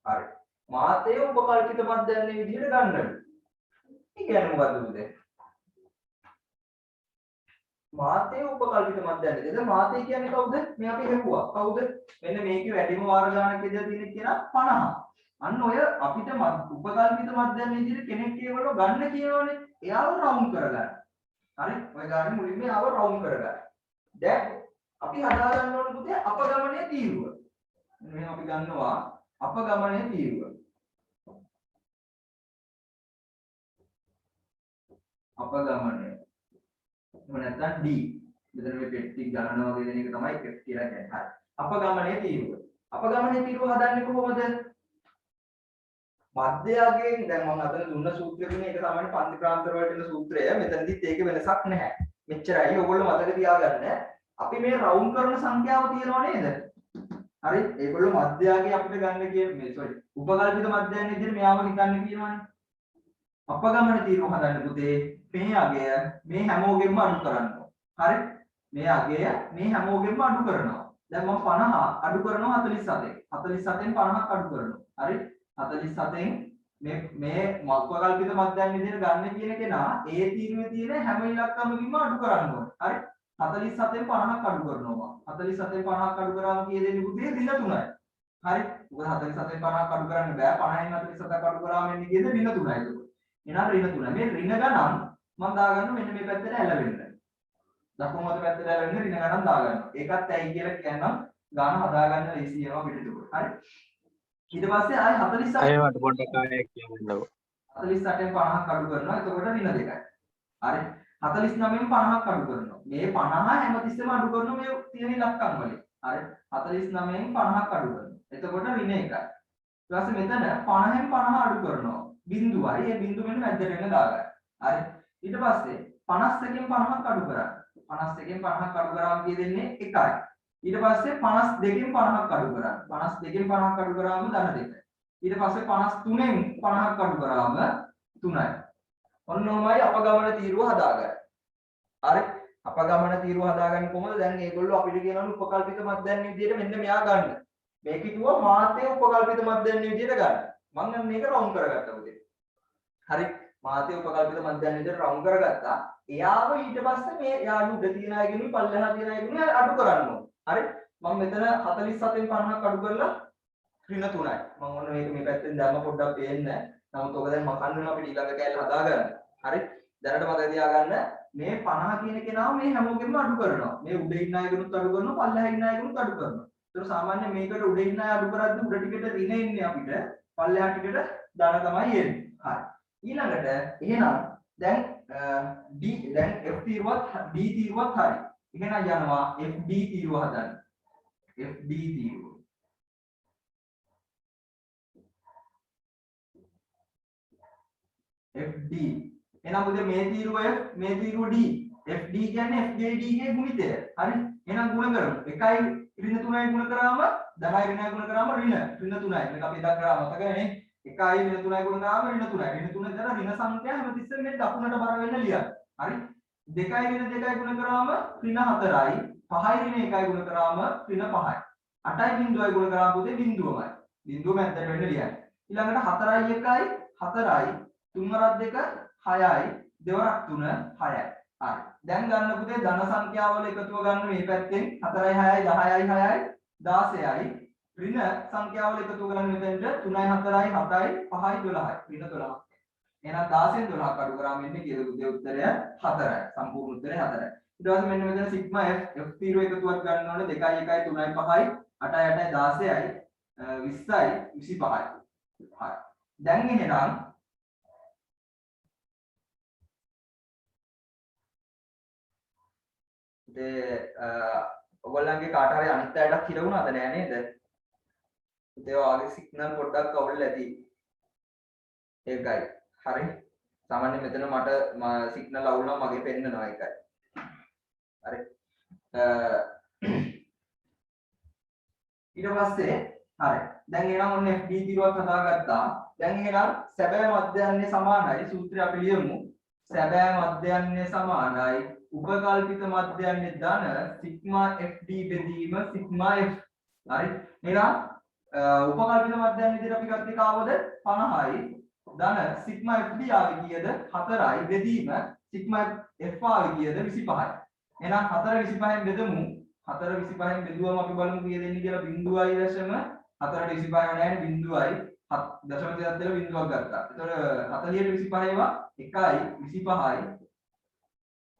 හරි. මාතය උපකල්පිත මධ්‍යන්නේ විදිහට ගන්නලු. ඒ කියන්නේ මොකද්ද උදේ? මාතය උපකල්පිත මධ්‍යන්නේ. එතන මාතය කියන්නේ කවුද? මේ අපි හෙව්වා. කවුද? මෙන්න මේකේ වැඩිම වාර ගණනක් විදිහට තියෙන කියන 50. අන්න ඔය අපිට උපකල්පිත මධ්‍යන්නේ විදිහට කෙනෙක් කියවල ගන්න කියනවනේ. එයාව රවුන්ඩ් කරගන්න. හරි? ඔය ගානේ මුලින්ම එයාව රවුන්ඩ් කරගන්න. දැන් අපි හදා ගන්න ඕනේ පුතේ අපගමනයේ තීරුව. මෙහෙම අපි ගන්නවා අපගමනයේ තීරුව. අපගමනය. එහෙම නැත්නම් D. මෙතන මේ පෙට්ටි ගණන වගේ දෙන එක තමයි F කියලා කියන්නේ. හරි. අපගමනයේ තීරුව. අපගමනයේ තීරුව හදන්නේ කොහොමද? මධ්‍යයෙන් දැන් මම අතන දුන්න සූත්‍රය තුනේ ඒක සාමාන්‍ය පන්තික්‍රාන්තර වලට එන සූත්‍රය. මෙතනදිත් ඒක වෙනසක් නැහැ. මෙච්චරයි. ඔයගොල්ලෝ මතක තියාගන්න. අපි මේ රවුන්ඩ් කරන සංඛ්‍යාව තියෙනව නේද? හරි. ඒගොල්ලෝ මධ්‍යයෙන් අපිට ගන්න කියන මේ උපකල්පිත මධ්‍යයෙන් විදිහට මෙයාව හිතන්න කියනවනේ. අපගමන තීරුව හදන්න පුතේ මේ අගය මේ හැමෝගෙම අඩු කරන්න. හරි. මේ අගය මේ හැමෝගෙම අඩු කරනවා. දැන් මම 50 අඩු කරනවා 47. 47න් 50ක් අඩු කරනවා. හරි. 47න් මේ උපකල්පිත මධ්‍යයෙන් විදිහට ගන්න කියන කෙනා ඒ තීරුවේ තියෙන හැම ඉලක්කමකින්ම අඩු කරන්න ඕනේ. හරි. 47න් 50ක් අඩු කරනවා. 47න් 50ක් අඩු කරාම කීය දෙන්නේ පුතේ? ඍණ 3යි. හරි. මොකද 47න් 50ක් අඩු කරන්න බෑ. 50න් 47ක් අඩු කරාම එන්නේ කීයද? ඍණ 3යි. එහෙනම් ඍණ 3. මේ ඍණ ගණන් මම දාගන්න මෙන්න මේ පැත්තට ඇලවෙන්න. දකුණු අත පැත්තට ඇලවෙන්න ඍණ ගණන් දාගන්න. ඒකත් ඇයි කියලා කියනනම් ගාන හදාගන්න ලේසි වෙනවා පිටිදුර. හරි. ඊට පස්සේ ආයි 47 අයවට පොඩ්ඩක් ආයෙත් කියන්නකෝ. 48න් 50ක් අඩු කරනවා. එතකොට ඍණ 2යි. හරි. 49න් 50ක් අඩු කරනවා. මේ 50 හැමතිස්සෙම අඩු කරනවා මේ තියෙන ඉලක්කම් වලින්. හරි. 49න් 50ක් අඩු කරනවා. එතකොට ඍණ 1යි. ඊට පස්සේ මෙතන 50න් 50 අඩු කරනවා. බිඳුවයි. ඒ බිඳුව මෙන්න මැදට එන්න දාගන්න. හරි. ඊට පස්සේ 51න් 50ක් අඩු කරා. 51න් 50ක් අඩු කරාම කී දෙන්නේ 1යි. ඊට පස්සේ 52න් 50ක් අඩු කරා. 52න් 50ක් අඩු කරාම ධන 2යි. ඊට පස්සේ 53න් 50ක් අඩු කරාම 3යි. ඔන්න ඔමයි අපගමන තීරුව හදාගන්න. හරි. අපගමන තීරුව හදාගන්නේ කොහොමද? දැන් මේගොල්ලෝ අපිට කියනවනේ උපකල්පිත මධ්‍යයන් විදියට මෙන්න මෙයා ගන්න. මේක කිව්වා මාතේ උපකල්පිත මධ්‍යයන් විදියට ගන්න. මම නම් මේක රවුන්ඩ් කරගත්තා පුතේ. හරි. මාතේ උපකල්පිත මධ්‍යයන් විදියට රවුන්ඩ් කරගත්තා. එයාව ඊට පස්සේ මේ යාළු උඩ තියන අයගෙනුයි පල්ලෙහා තියන අයගෙනුයි අඩු කරන්න ඕන. හරි. මම මෙතන 47න් 50ක් අඩු කරලා ඍණ 3යි. මම ඔන්න මේක මේ පැත්තෙන් දැම්ම පොඩ්ඩක් පේන්නේ නැහැ. නමුත් ඔක දැන් මකන්න වෙනවා අපිට ඊළඟ කෑල්ල හදාගන්න. හරි. දැනට මතක තියාගන්න මේ 50 කියන කෙනාව මේ හැමෝගෙම අඩු කරනවා. මේ උඩ ඉන්න අයගෙනුත් අඩු කරනවා, පල්ලෙහා ඉන්න අයගෙනුත් අඩු කරනවා. ඒතර සාමාන්‍ය මේකට උඩ ඉන්න අය අඩු කරද්දී උඩ ටිකට ඍණ එන්නේ අපිට, පල්ලෙහා ටිකට ධන තමයි එන්නේ. හරි. ඊළඟට එහෙනම් දැන් D දැන් F තීරුවත් D තීරුවත් හරි. එහෙනම් යනවා FD තීරුව හදන්න. FD තීරුව. FD. එහෙනම් මොකද මේ තීරුව F මේ තීරුව D. FD කියන්නේ FJD ගේ ගුණිතය. හරි. එහෙනම් ගුණ කරමු. 1යි ඍණ 3යි ගුණ කරාම 10යි ඍණයි ගුණ කරාම ඍණ 3යි. මේක අපි ඉදා කරා මතකනේ. 1යි ඍණ 3යි ගුණ කරාම ඍණ 3යි. ඍණ 3 දාලා ඍණ සංඛ්‍යා හැමතිස්සෙම මේ දකුණට බර වෙන්න ලියන්න. හරි? 2යි ඍණ 2යි ගුණ කරාම ඍණ 4යි. 5යි ඍණ 1යි ගුණ කරාම ඍණ 5යි. 8යි බිංදුවයි ගුණ කරාම පුතේ බිංදුවමයි. බිංදුව මැද්දට වෙන්න ලියන්න. ඊළඟට 4යි 1යි 4යි 3 වරක් 2 6යි දෙවරක් 3 6යි. හරි. දැන් ගන්න පුතේ ධන සංඛ්‍යාවල එකතුව ගන්න මේ පැත්තෙන් 4යි 6යි 10යි 6යි 16යි ඍණ සංඛ්‍යාවල එකතුව ගන්න මෙතෙන්ට 3යි 4යි 7යි 5යි 12යි ඍණ 12ක්. එහෙනම් 16න් 12ක් අඩු කරාම එන්නේ කියලා පුතේ උත්තරය 4යි. සම්පූර්ණ උත්තරය 4යි. ඊට පස්සේ මෙන්න මෙතන සිග්මා f f0 එකතුවක් ගන්න ඕනේ 2යි 1යි 3යි 5යි 8යි 8යි 16යි 20යි 25යි. හරි. දැන් එහෙනම් ඔයගොල්ලන්ගේ කාට හරි අනිත් අයටත් හිර වුණාද නෑ නේද? ඒ වගේ සිග්නල් පොඩ්ඩක් අවුල් ඇති. ඒකයි. හරි. සාමාන්‍යයෙන් මෙතන මට සිග්නල් අවුල් නම් මගේ පෙන්නනවා ඒකයි. හරි. ඊට පස්සේ හරි. දැන් එහෙනම් ඔන්න FD කිරුවක් හදාගත්තා. දැන් එහෙනම් සැබෑ මධ්‍යයන්‍ය සමානයි සූත්‍රය අපි ලියමු. සැබෑ මධ්‍යයන්‍ය සමානයි උපකල්පිත මධ්‍යයන්‍ය ධන සිග්මා FD බෙදීම සිග්මා F. හරි. එහෙනම් උපකල්පිත මධ්‍යයන්‍ය විදිහට අපි ගත්තේ කාවද 50යි ධන සිග්මා FD ආවේ කීයද 4යි බෙදීම සිග්මා F ආවේ කීයද 25යි. එහෙනම් 4 25න් බෙදමු. 4 25න් බෙදුවම අපි බලමු කීයද එන්නේ කියලා 0.4 25 නැහැ බිංදුවයි 0.7 දෙලා බිංදුවක් ගත්තා. එතකොට 40ට 25 ඒවා 1යි 25යි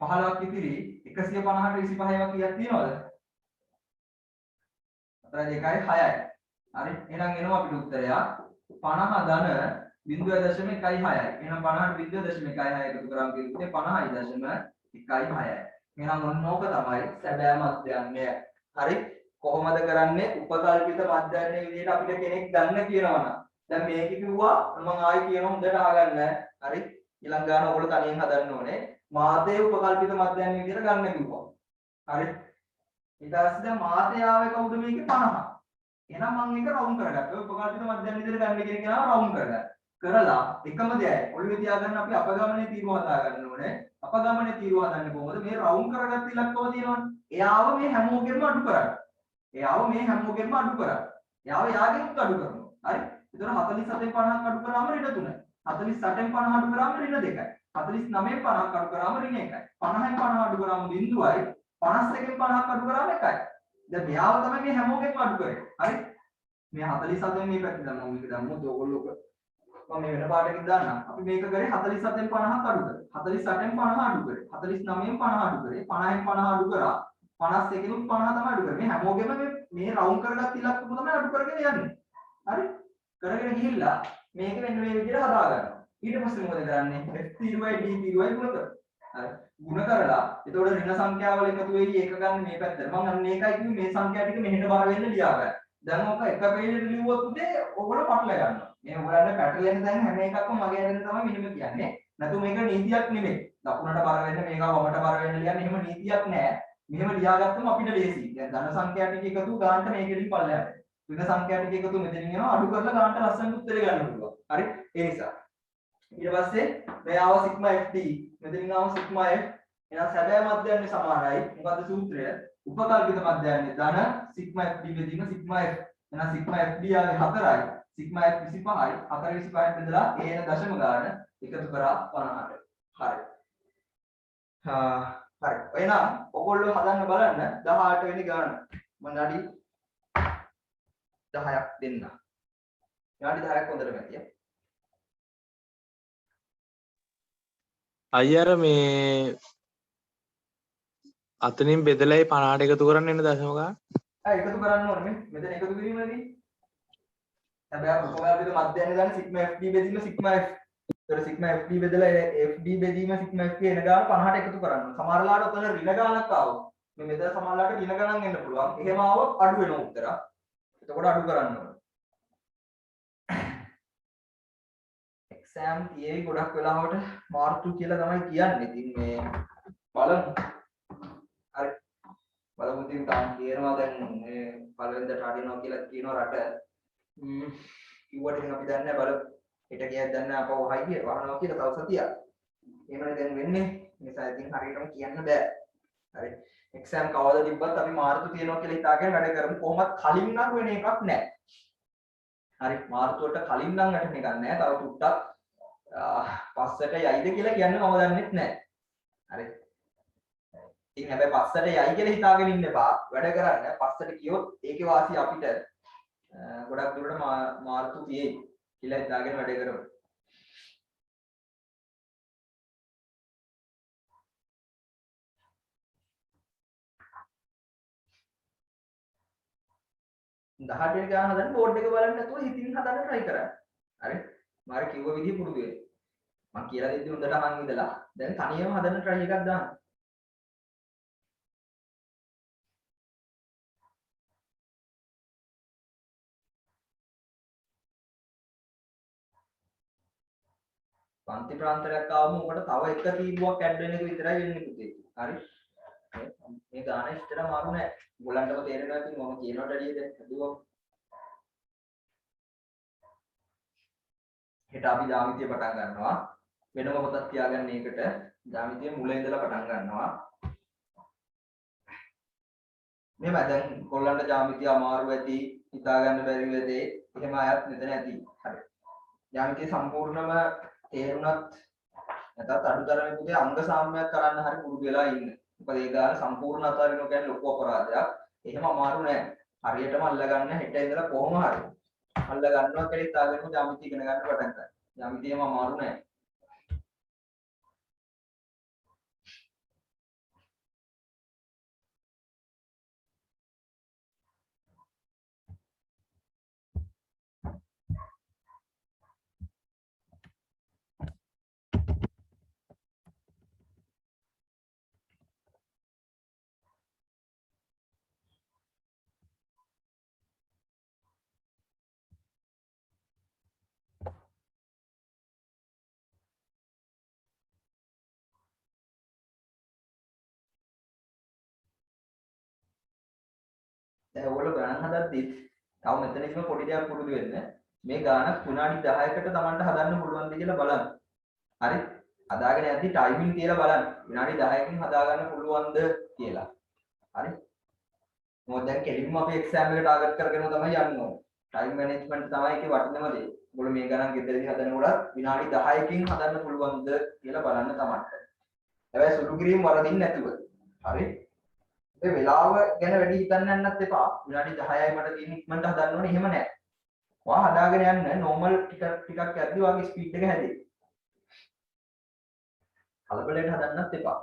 15ක් ඉතිරි 150ට 25 ඒවා කීයක් තියෙනවද? 4 2යි 6යි. හරි. එහෙනම් එනවා අපිට උත්තරය 50 ධන 0.16යි. එහෙනම් 50ට 0.16 එකතු කරාම කිව්වේ 50.16යි. එහෙනම් ඔන්න ඕක තමයි සැබෑ මධ්‍යයන්ය. හරි. කොහොමද කරන්නේ? උපකල්පිත මධ්‍යයන්ය විදිහට අපිට කෙනෙක් ගන්න කියනවනම්. දැන් මේක කිව්වා මම ආයෙ කියන හොඳට අහගන්න. හරි. ඊළඟ ගාන ඔයගොල්ලෝ තනියෙන් හදන්න ඕනේ. මාතේ උපකල්පිත මධ්‍යයන්ය විදිහට ගන්න කිව්වා. හරි. ඊට පස්සේ දැන් මාතේ ආවේ කවුද මේකේ 50. එහෙනම් මම ඒක රවුන්ඩ් කරගත්තා. උපකල්පිත මධ්‍යයන්ය විදිහට ගන්න කියන කෙනා රවුන්ඩ් කරගත්තා. කරලා එකම දෙයයි ඔළුවේ තියාගන්න අපි අපගමනයේ තීරුව හදා ගන්න ඕනේ. අපගමනයේ තීරුව හදන්නේ කොහොමද? මේ රවුන්ඩ් කරගත්ත ඉලක්කව තියෙනවනේ. එයාව මේ හැමෝගෙම අඩු කරන්න. එයාව මේ හැමෝගෙම අඩු කරන්න. එයාව යාගෙත් අඩු කරනවා. හරි. එතකොට 47න් 50ක් අඩු කරාම ඍණ 3යි. 48න් 50 අඩු කරාම ඍණ 2යි. 49න් 50ක් අඩු කරාම ඍණ 1යි. 50න් 50 අඩු කරාම බිංදුවයි. 51න් 50ක් අඩු කරාම 1යි. දැන් මෙයාව තමයි මේ හැමෝගෙම අඩු කරේ. හරි. මේ 47න් මේ පැත්තට දාන්න ඕනේ. මේක දැම්මොත් ඕගොල්ලෝ මම මේ වෙන පාඩකින් දාන්නම්. අපි මේක කරේ 47න් 50ක් අඩු කරේ. 48න් 50 අඩු කරේ. 49න් 50 අඩු කරේ. 50න් 50 අඩු කරා. 51න් 50 තමයි අඩු කරේ. මේ හැමෝගෙම මේ රවුන්ඩ් කරගත් ඉලක්කම තමයි අඩු කරගෙන යන්නේ. හරි? කරගෙන ගිහිල්ලා මේක මෙන්න මේ විදිහට හදා ගන්නවා. ඊට පස්සේ මොකද කරන්නේ? f0යි d0යි ගුණ කරනවා. හරි. ගුණ කරලා එතකොට ඍණ සංඛ්‍යාවල එකතු වෙයි ඒක ගන්න මේ පැත්තට. මම අන්න ඒකයි කිව්වේ මේ සංඛ්‍යා ටික මෙහෙට බර වෙන්න ලියා ගන්න. දැන් ඔක එක පේජෙට ලියුවොත් උදේ ඔයගොල්ලෝ පටල ගන්නවා. මේ ඔයගොල්ලන්ට පැටලෙන දැන් හැම එකක්ම මගේ ඇරෙන්න තමයි මෙහෙම කියන්නේ. නැතු මේක නීතියක් නෙමෙයි. දකුණට බර වෙන්න මේක වමට බර වෙන්න ලියන්නේ එහෙම නීතියක් නෑ. මෙහෙම ලියාගත්තම අපිට ලේසියි. දැන් ධන සංඛ්‍යා ටික එකතු ගානට මේකෙදි පල්ලෙහාට. ඍණ සංඛ්‍යා ටික එකතු මෙතනින් එනවා අඩු කරලා ගානට ලස්සනට උත්තරේ ගන්න පුළුවන්. හරි? ඒ නිසා. ඊට පස්සේ මෙයාව සිග්මා FD මෙතනින් ආව සිග්මා F එහෙනම් සැබෑ මධ්‍යයන්‍ය සමානයි. මොකද්ද සූත්‍රය? උපකල්පිත මධ්‍යයන්‍ය ධන සිග්මා FD බෙදීම සිග්මා F. එහෙනම් සිග්මා FD ආවේ 4යි. Sigma F 25යි. 4 25න් බෙදලා ඒ එන දශම ගාන එකතු කරා 50ට. හරි. හරි. එහෙනම් ඔයගොල්ලෝ හදන්න බලන්න 18 වෙනි ගාන. මම නාඩි 10ක් දෙන්න. නාඩි 10ක් හොඳට මැතියි. අයියර මේ අතනින් බෙදලා 50ට එකතු කරන්න එන දශම ගාන. එකතු කරන්න ඕනේ මේ. මෙතන එකතු කිරීමේදී හැබැයි උපකල්පිත මධ්‍යයන්‍ය ගන්න සිග්මා FD බෙදීම සිග්මා F. ඒතර සිග්මා FD බෙදලා FD බෙදීම සිග්මා F එන ගාන 50ට එකතු කරන්න. සමහරලාට ඔතන ඍණ ගානක් ආවොත් මේ මෙතන සමහරලාට ඍණ ගණන් එන්න පුළුවන්. එහෙම ආවොත් අඩු වෙනවා උත්තර. එතකොට අඩු කරන්න ඕනේ. එක්සෑම් තියේවි ගොඩක් වෙලාවට මාර්තු කියලා තමයි කියන්නේ. ඉතින් මේ බලමු. හරි. බලමු ඉතින් තාම කියනවා දැන් මේ පළවෙනිදට හරිනවා කියලා කියනවා රට. කිව්වට ඉතින් අපි දන්නේ නැහැ බලමු. හෙට කියද්දී දැන් අපව වහයි කිය වහනවා කියලා තව සතියක්. එහෙමනේ දැන් වෙන්නේ. නිසා ඉතින් හරියටම කියන්න බෑ. හරි. එක්සෑම් කවද තිබ්බත් අපි මාර්තු තියනවා කියලා හිතාගෙන වැඩ කරමු. කොහොමත් කලින් නම් වෙන එකක් නෑ. හරි. මාර්තුවට කලින් නම් වැටෙන එකක් නෑ. තව ටුට්ටක් පස්සට යයිද කියලා කියන්න මම දන්නෙත් නෑ. හරි. ඉතින් හැබැයි පස්සට යයි කියලා හිතාගෙන ඉන්න එපා. වැඩ කරන්න. පස්සට ගියොත් ඒකේ වාසිය අපිට ගොඩක් දුරට මාර්තු තියෙයි කියලා හිතාගෙන වැඩ කරමු. දහට වෙනි ගාන හදන්න බෝඩ් එක බලන්න නැතුව හිතින් හදන්න try කරන්න. හරි. මාර කිව්ව විදිහ පුරුදු වෙන්න. මම කියලා දෙද්දි හොඳට අහන් ඉඳලා දැන් තනියම හදන්න try එකක් දාන්න. පන්ති ප්‍රාන්තරයක් ආවම උකට තව එක තීරුවක් ඇඩ් වෙන එක විතරයි වෙන්නේ පුතේ. හරි. මේ ගාන ඉස්තර මාරු නෑ. ඔයගලන්ටම තේරෙනවා ඉතින් මම කියනවට වැඩිය දැන් හදුවා. හෙට අපි ජ්‍යාමිතිය පටන් ගන්නවා. වෙනම පොතක් තියාගන්න ඒකට ජ්‍යාමිතිය මුල ඉඳලා පටන් ගන්නවා. මෙහෙම දැන් ඔයගලන්ට ජ්‍යාමිතිය අමාරු ඇති, හිතා ගන්න බැරි වෙදී එහෙම අයත් මෙතන ඇති. හරි. ජ්‍යාමිතිය සම්පූර්ණම තේරුණත් නැත්නම් අඩුතරමේ පුතේ අංග සාම්‍යයක් කරන්න හරි පුරුදු වෙලා ඉන්න. මොකද ඒ ගාන සම්පූර්ණ අතාරිනවා කියන්නේ ලොකු අපරාධයක්. එහෙම අමාරු නෑ. හරියටම අල්ලගන්න හෙට ඉඳලා කොහොම හරි අල්ල ගන්නවා කියලා හිතාගෙන ජ්‍යාමිතිය ඉගෙන ගන්න පටන් ගන්න. ජ්‍යාමිතියම අමාරු නෑ. දැන් ඔයගොල්ලෝ ගණන් හදද්දි තව මෙතනදිම පොඩි දෙයක් පුරුදු වෙන්න. මේ ගාන විනාඩි 10කට Tamanට හදන්න පුළුවන්ද කියලා බලන්න. හරි? හදාගෙන යද්දි ටයිමින් තියලා බලන්න. විනාඩි 10කින් හදාගන්න පුළුවන්ද කියලා. හරි? මොකද දැන් කෙලින්ම අපි එක්සෑම් එක ටාගට් කරගෙන තමයි යන්න ඕනේ. ටයිම් මැනේජ්මන්ට් තමයි ඒකේ වටිනම දේ. ඔයගොල්ලෝ මේ ගණන් ගෙදරදී හදනකොට විනාඩි 10කින් හදන්න පුළුවන්ද කියලා බලන්න Tamanට. හැබැයි සුළු කිරීම වරදින් නැතුව. හරි? ඒ වෙලාව ගැන වැඩි හිතන්න යන්නත් එපා. විනාඩි 10යි මට තියෙන ඉක්මනට හදන්න ඕනේ. එහෙම නැහැ. ඔයා හදාගෙන යන්න නෝමල් ටිකක් යද්දි ඔයාගේ ස්පීඩ් එක හැදෙයි. කලබලයෙන් හදන්නත් එපා.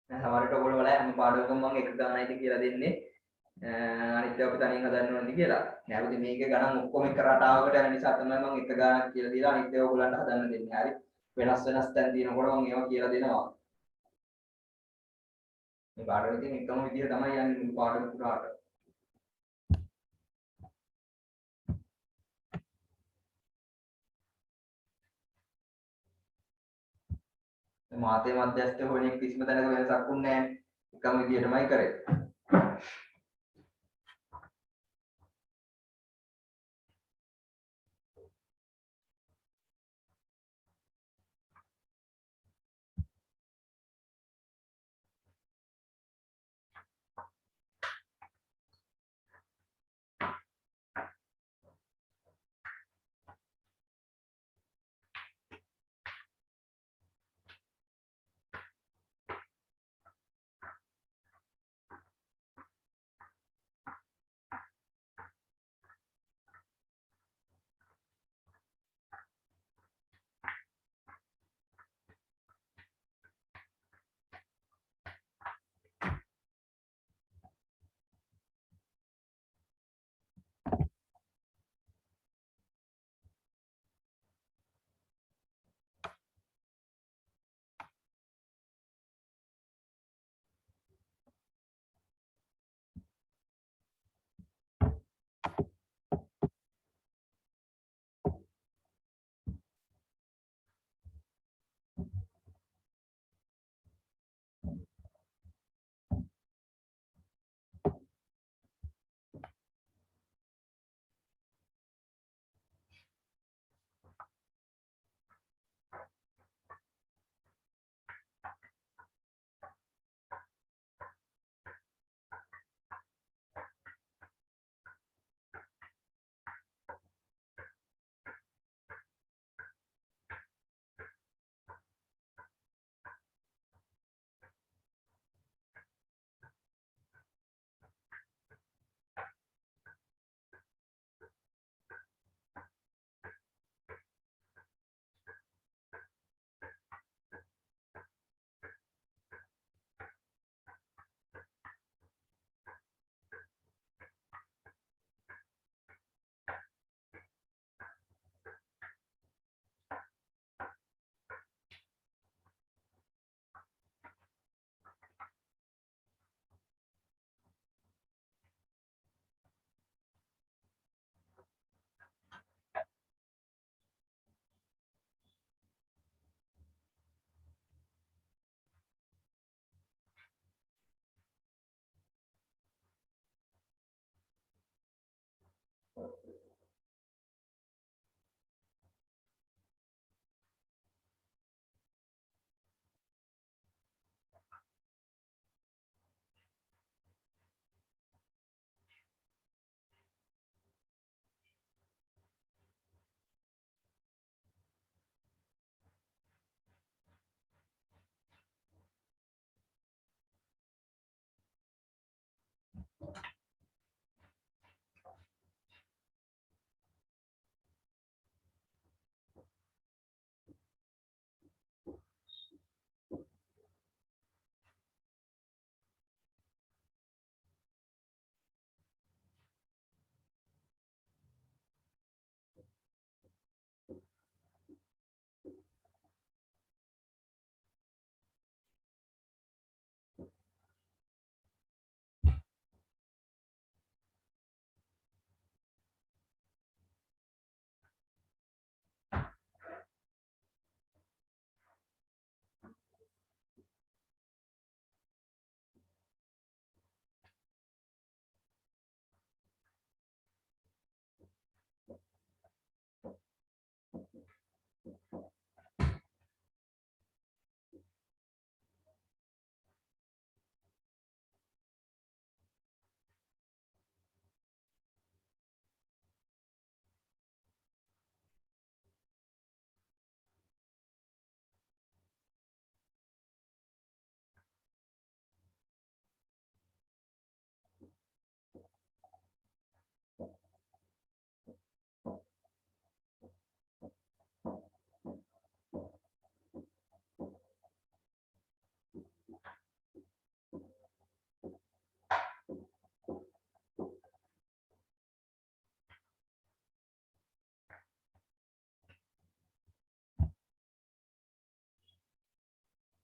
දැන් සමහරවිට ඔයගොල්ලෝ බලයි හැම පාඩමකම මම එක ගණනයිද කියලා දෙන්නේ. අනිත් ඒවා අපි තනියෙන් හදන්න ඕනද කියලා. නෑ පුතේ මේක ගණන් ඔක්කොම එක රටාවකට යන නිසා තමයි මම එක ගණනක් කියලා දීලා අනිත් ඒවා ඔයගොල්ලන්ට හදන්න දෙන්නේ. හරි. වෙනස් වෙනස් තැන් තියෙනකොට මම ඒවා කියලා දෙනවා. මේ පාඩමේ තියෙන එකම විදිහ තමයි යන්නේ මුළු පාඩම පුරාට. මාතේ මැදස්ත හොයන කිසිම තැනක වෙනසක් වුණේ නැහැ. එකම විදිහටමයි කරේ.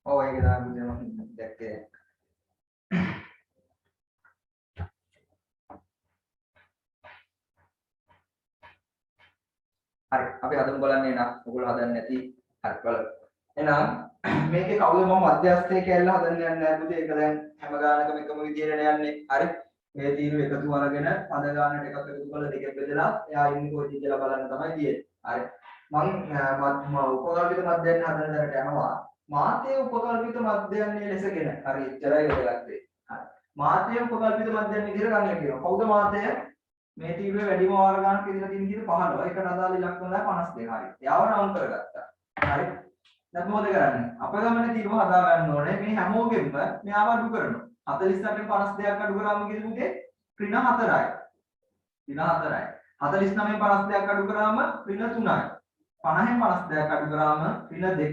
ඔව් ඒක තමයි මම දැක්කේ. හරි අපි හදමු බලන්න එනවා. ඔයගොල්ලෝ හදන්නේ නැති හරි බලමු. එහෙනම් මේකේ කවුද මම මධ්‍යස්ථයේ කියලා හදන්න යන්නේ නැහැ පුතේ. ඒක දැන් හැම ගානකම එකම විදියට යන්නේ. හරි. මේ තීරු එකතු අරගෙන පද ගානට එකක් එකතු කරලා දෙකෙන් බෙදලා එයා ඉන්නේ කොයිද කියලා බලන්න තමයි තියෙන්නේ. හරි. මම උපකල්පිත මධ්‍යයන් හදන දරට යනවා. මාතේ උපකල්පිත මධ්‍යයන් ලෙසගෙන හරි එච්චරයි වෙලක් වෙයි. හරි. මාතේ උපකල්පිත මධ්‍යයන් විදිහට ගන්න කියනවා. කවුද මාතය? මේ තීරුවේ වැඩිම වාර ගන්නක් ඉදලා තියෙන විදිහට 15. ඒකට අදාළ ඉලක්කම 52. හරි. එයාව නම් කරගත්තා. හරි. දැන් මොකද කරන්නේ? අපගමන තීරුව හදා ගන්න ඕනේ. මේ හැමෝගෙම මෙයාව අඩු කරනවා. 48න් 52ක් අඩු කරාම කිව්ද පුතේ? ඍණ 4යි. ඍණ 4යි. 49න් 52ක් අඩු කරාම ඍණ 3යි. 50න් 52ක් අඩු කරාම ඍණ 2යි.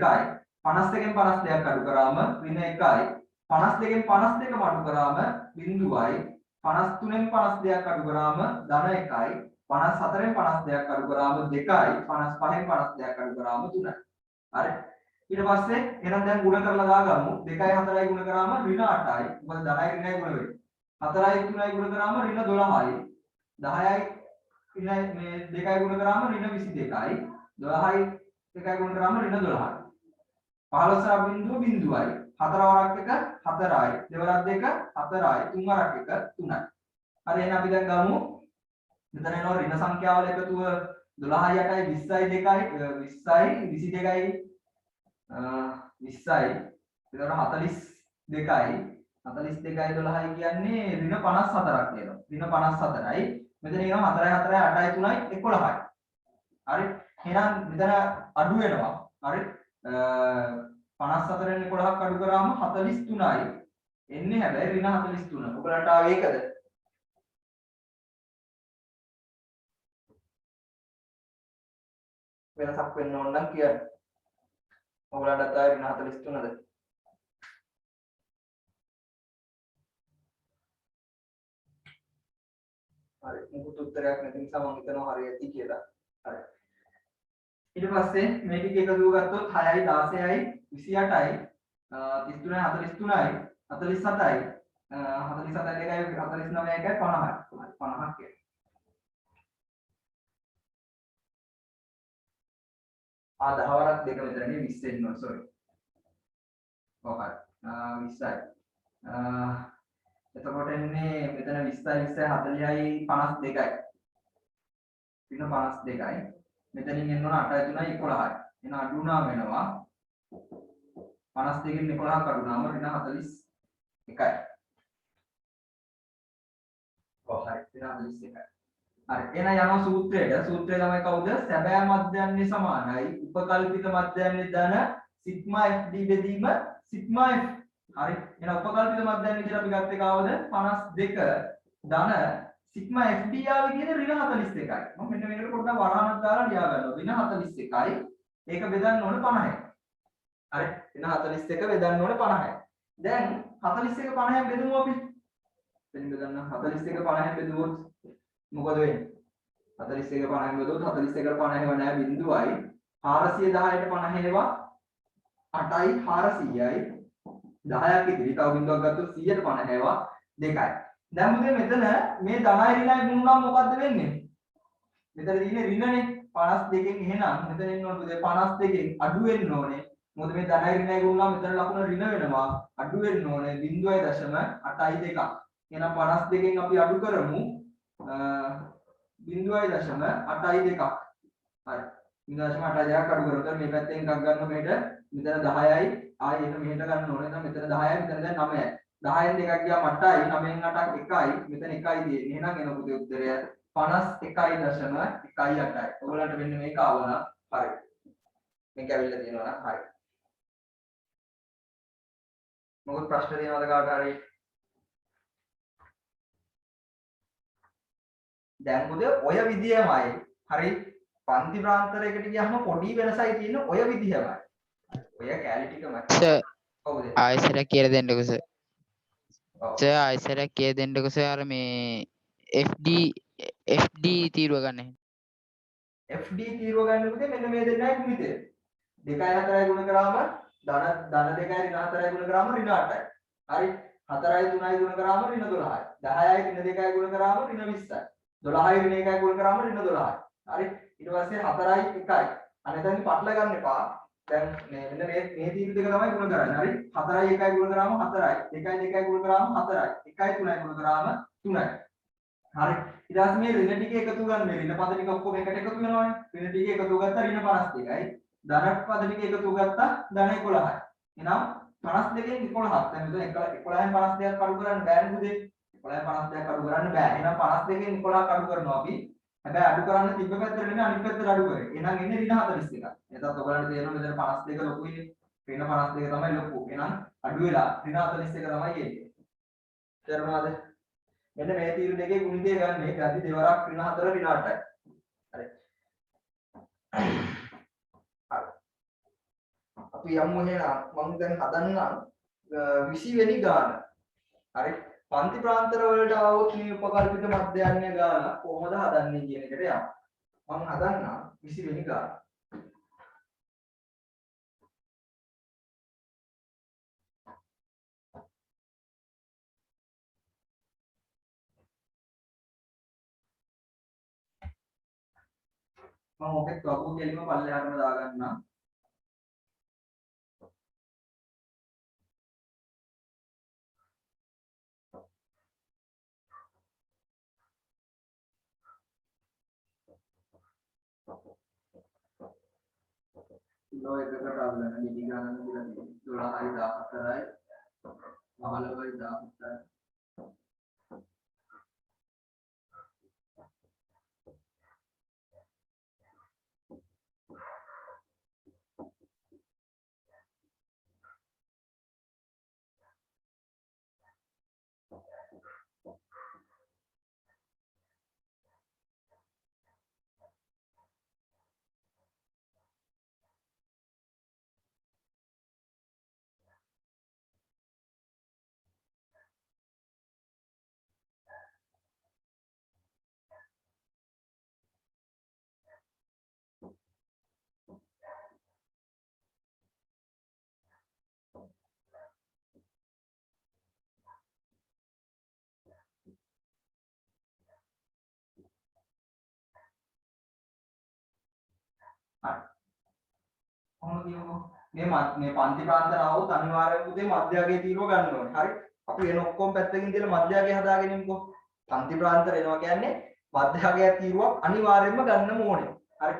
51න් 52ක් අඩු කරාම ඍණ 1යි. 52න් 52ම අඩු කරාම බිඳුවයි. 53න් 52ක් අඩු කරාම ධන 1යි. 54න් 52ක් අඩු කරාම 2යි. 55න් 52ක් අඩු කරාම 3යි. හරි. ඊට පස්සේ එහෙනම් දැන් ගුණ කරලා දාගමු. 2යි 4යි ගුණ කරාම ඍණ 8යි. මොකද ධනයි ඍණයි ගුණ වෙන්නේ. 4යි 3යි ගුණ කරාම ඍණ 12යි. 10යි ඍණ මේ 2යි ගුණ කරාම ඍණ 22යි. 12යි 2යි ගුණ කරාම ඍණ 12යි. 15 බිඳුව බිඳුවයි. 4 වරක් 1 4යි. දෙවරක් 2 4යි. 3 වරක් 1 3යි. හරි එහෙනම් අපි දැන් ගමු. මෙතන එනවා ඍණ සංඛ්‍යාවල එකතුව 12යි 8යි 20යි 2යි 20යි 22යි 20යි එතකොට 42යි 42යි 12යි කියන්නේ ඍණ 54ක් වෙනවා. ඍණ 54යි. මෙතන එනවා 4යි 4යි 8යි 3යි 11යි. හරි. එහෙනම් මෙතන අඩු වෙනවා. හරි. 54න් 11ක් අඩු කරාම 43යි. එන්නේ හැබැයි ඍණ 43. ඔයගලන්ට ආවේ ඒකද? වෙනසක් වෙන්න ඕන නම් කියන්න. ඔයගලන්ට ආවේ ඍණ 43ද? හරි. මුකුත් උත්තරයක් නැති නිසා මම හිතනවා හරි ඇති කියලා. හරි. ඊට පස්සේ මේ ටික එකතු ගත්තොත් 6යි 16යි 28යි 33යි 43යි 47යි 47යි 2යි 49යි 1යි 50යි 50ක් කියලා. ආ 10 වරක් දෙක මෙතනනේ 20 එන්න ඕන sorry. ඔව් හරි. 20යි. එතකොට එන්නේ මෙතන 20යි 20යි 40යි 52යි. ඍණ 52යි. මෙතනින් එන්න ඕන 8යි 3යි 11යි. එන අඩු වුණා වෙනවා 52කින් 11ක් අඩු වුණාම ඍණ 41යි. ඔව් හරි ඍණ 41යි. හරි එන යනවා සූත්‍රයට. සූත්‍රය තමයි කවුද? සැබෑ මධ්‍යන්නේ සමානයි උපකල්පිත මධ්‍යන්නේ ධන සිග්මා FD බෙදීම සිග්මා F. හරි. එන උපකල්පිත මධ්‍යන්නේ විදිහට අපි ගත්තේ කවුද? 52 ධන සිග්මා FD ආවේ කියන ඍණ 41යි. මම මෙන්න මේකට පොඩ්ඩක් වරහණක් දාලා ලියා ගන්නවා. ඍණ 41යි. ඒක බෙදන්න ඕනේ 50යි. හරි. ඍණ 41 බෙදන්න ඕනේ 50යි. දැන් 41 50න් බෙදමු අපි. එතනින් බෙදන්න 41 50න් බෙදුවොත් මොකද වෙන්නේ? 41 50න් බෙදුවොත් 41 50ව නෑ බිඳුවයි. 410ට 50 ඒවා 8යි 400යි 10ක් ඉතිරි. තව බිඳුවක් ගත්තොත් 100ට 50 ඒවා 2යි. දැන් මුදේ මෙතන මේ ධනයි ඍණයි ගුණුනම් මොකද්ද වෙන්නේ? මෙතන තියෙන්නේ ඍණනේ 52කින් එහෙනම් මෙතන එන්න ඕනේ මුදේ 52කින් අඩු වෙන්න ඕනේ. මොකද මේ ධනයි ඍණයි ගුණුනම් මෙතන ලකුණ ඍණ වෙනවා. අඩු වෙන්න ඕනේ 0.82. එහෙනම් 52කින් අපි අඩු කරමු 0.82. හරි. 0.82ක් අඩු කරොත් මේ පැත්තෙන් එකක් ගන්න මෙහෙට මෙතන 10යි ආයෙ ඒක මෙහෙට ගන්න ඕනේ. එහෙනම් මෙතන 10යි මෙතන දැන් 9යි. 10න් දෙකක් ගියාම 8යි 9න් 8ක් 1යි මෙතන 1යි තියෙන්නේ. එහෙනම් එන පුතේ උත්තරය 51.18යි. ඔයගොල්ලන්ට මෙන්න මේක ආවනම් හරි. මේක ඇවිල්ලා තියෙනවා නම් හරි. මොකද ප්‍රශ්න තියෙනවද කාට හරි? දැන් පුතේ ඔය විදියමයි. හරි. පන්ති ප්‍රාන්තරයකට ගියාම පොඩි වෙනසයි තියෙන්නේ ඔය විදියමයි. ඔය කැලි ටිකමයි. කවුද? ආයෙසරක් කියලා දෙන්නකෝ සර්. සර් ආයෙසරක් කියලා දෙන්නකෝ සර් අර මේ FD තීරුව ගන්න. FD තීරුව ගන්න පුතේ මෙන්න මේ දෙන්නයි ගුණිතය. 2යි 4යි ගුණ කරාම ධන 2යි ඍණ 4යි ගුණ කරාම ඍණ 8යි. හරි. 4යි 3යි ගුණ කරාම ඍණ 12යි. 10යි ඍණ 2යි ගුණ කරාම ඍණ 20යි. 12යි ඍණ 1යි ගුණ කරාම ඍණ 12යි. හරි. ඊට පස්සේ 4යි 1යි. අනෙතනින් පටල ගන්න එපා. දැන් මෙන්න මේ තීරු දෙක තමයි ගුණ කරන්නේ. හරි. 4යි 1යි ගුණ කරාම 4යි. 2යි 2යි ගුණ කරාම 4යි. 1යි 3යි ගුණ කරාම 3යි. හරි. ඊට පස්සේ මේ ඍණ ටික එකතු ගන්න මේ ඍණ පද ටික ඔක්කොම එකට එකතු වෙනවනේ. ඍණ ටික එකතු ගත්තා ඍණ 52යි. ධන පද ටික එකතු ගත්තා ධන 11යි. එහෙනම් 52න් 11ක්. දැන් මෙතන 11න් 52ක් අඩු කරන්න බෑනේ පුතේ. 11න් 52ක් අඩු කරන්න බෑ. එහෙනම් 52න් 11ක් අඩු කරනවා අපි. හැබැයි අඩු කරන්න තිබ්බ පැත්තට නෙමෙයි අනිත් පැත්තට අඩු කරේ. එහෙනම් එන්නේ ඍණ 41ක්. එතකොට ඔයගලන්ට තේරෙනවා මෙතන 52 ලොකුයිනේ. ඍණ 52 තමයි ලොකු. එහෙනම් අඩු වෙලා ඍණ 41 තමයි එන්නේ. තේරුණාද? මෙන්න මේ තීරු දෙකේ ගුණිතය ගන්න ගති දෙවරක් ඍණ 4 ඍණ 8යි. හරි. අපි යමු එහෙනම් මම දැන් හදන්නම් 20 වෙනි ගාන. හරි. පන්ති ප්‍රාන්තර වලට આવොත් මේ උපකල්පිත මධ්‍යයන්‍ය ගාන කොහොමද හදන්නේ කියන එකට යමු. මම හදන්නම් 20 වෙනි ගාන. මම ඔකේ කපු කෙලිම පල්ලෙහාටම දාගන්නම්. කිලෝ එකකට අල්ලන නිදි ගණන් කියලා තියෙනවා 12යි 14යි 15යි 17යි. කොහොමද කියමු මේ පන්ති ප්‍රාන්තර આવොත් අනිවාර්යයෙන්ම පුතේ මධ්‍යගයේ තීරුව ගන්න ඕනේ. හරි. අපි එන ඔක්කොම පැත්තකින් තියලා මධ්‍යගය හදාගෙන ඉමුකෝ. පන්ති ප්‍රාන්තර එනවා කියන්නේ මධ්‍යගයේ තීරුවක් අනිවාර්යයෙන්ම ගන්න ඕනේ. හරි.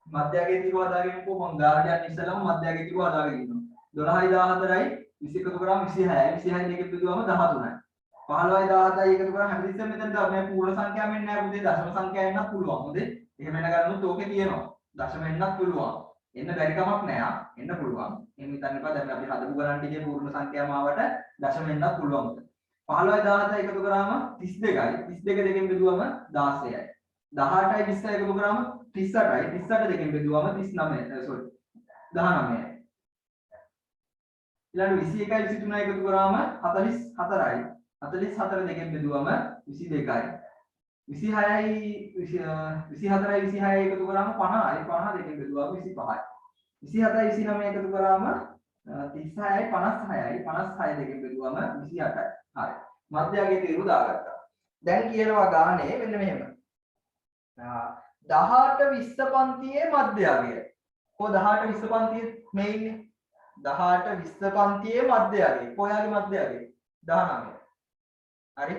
මධ්‍යගයේ තීරුව හදාගෙන ඉමුකෝ. මම ගාඩියක් ඉස්සෙල්ලාම මධ්‍යගයේ තීරුව හදාගෙන ඉන්නවා. 12යි 14යි 20 එකතු කරාම 26යි. 26යි දෙකෙන් බෙදුවම 13යි. 15යි 17යි එකතු කරාම හැමතිස්සෙම මෙතන මේ පූර්ණ සංඛ්‍යාව මෙන්න නැහැ පුතේ. දශම සංඛ්‍යාව එන්නත් පුළුවන්. හොඳේ. එහෙම වෙන ගන්නොත් ඕකේ තියෙනවා. දශම එන්නත් පුළුවන්. එන්න බැරි කමක් නෑ. එන්න පුළුවන්. එහෙම හිතන්න එපා. දැන් අපි හදපු ගණන් ටිකේ පූර්ණ සංඛ්‍යාව ආවට දශම එන්නත් පුළුවන්. 15යි 17යි එකතු කරාම 32යි. 32 දෙකෙන් බෙදුවම 16යි. 18යි 20යි එකතු කරාම 38යි. 38 දෙකෙන් බෙදුවම 39යි. සෝරි. 19යි. ඊළඟ 21යි 23යි එකතු කරාම 44යි. 44 දෙකෙන් බෙදුවම 22යි. 26යි 24යි 26යි එකතු කරාම 50යි. 50 දෙකෙන් බෙදුවම 25යි. 27යි 29යි එකතු කරාම 36යි 56යි. 56 දෙකෙන් බෙදුවම 28යි. හරි. මධ්‍යගයේ තීරු දාගත්තා. දැන් කියනවා ගානේ මෙන්න මෙහෙම. 18 20 පන්තියේ මධ්‍යගය. කො 18 20 පන්තියේ මේ ඉන්නේ. 18 20 පන්තියේ මධ්‍යගය. කොයාගේ මධ්‍යගය? 19. හරි.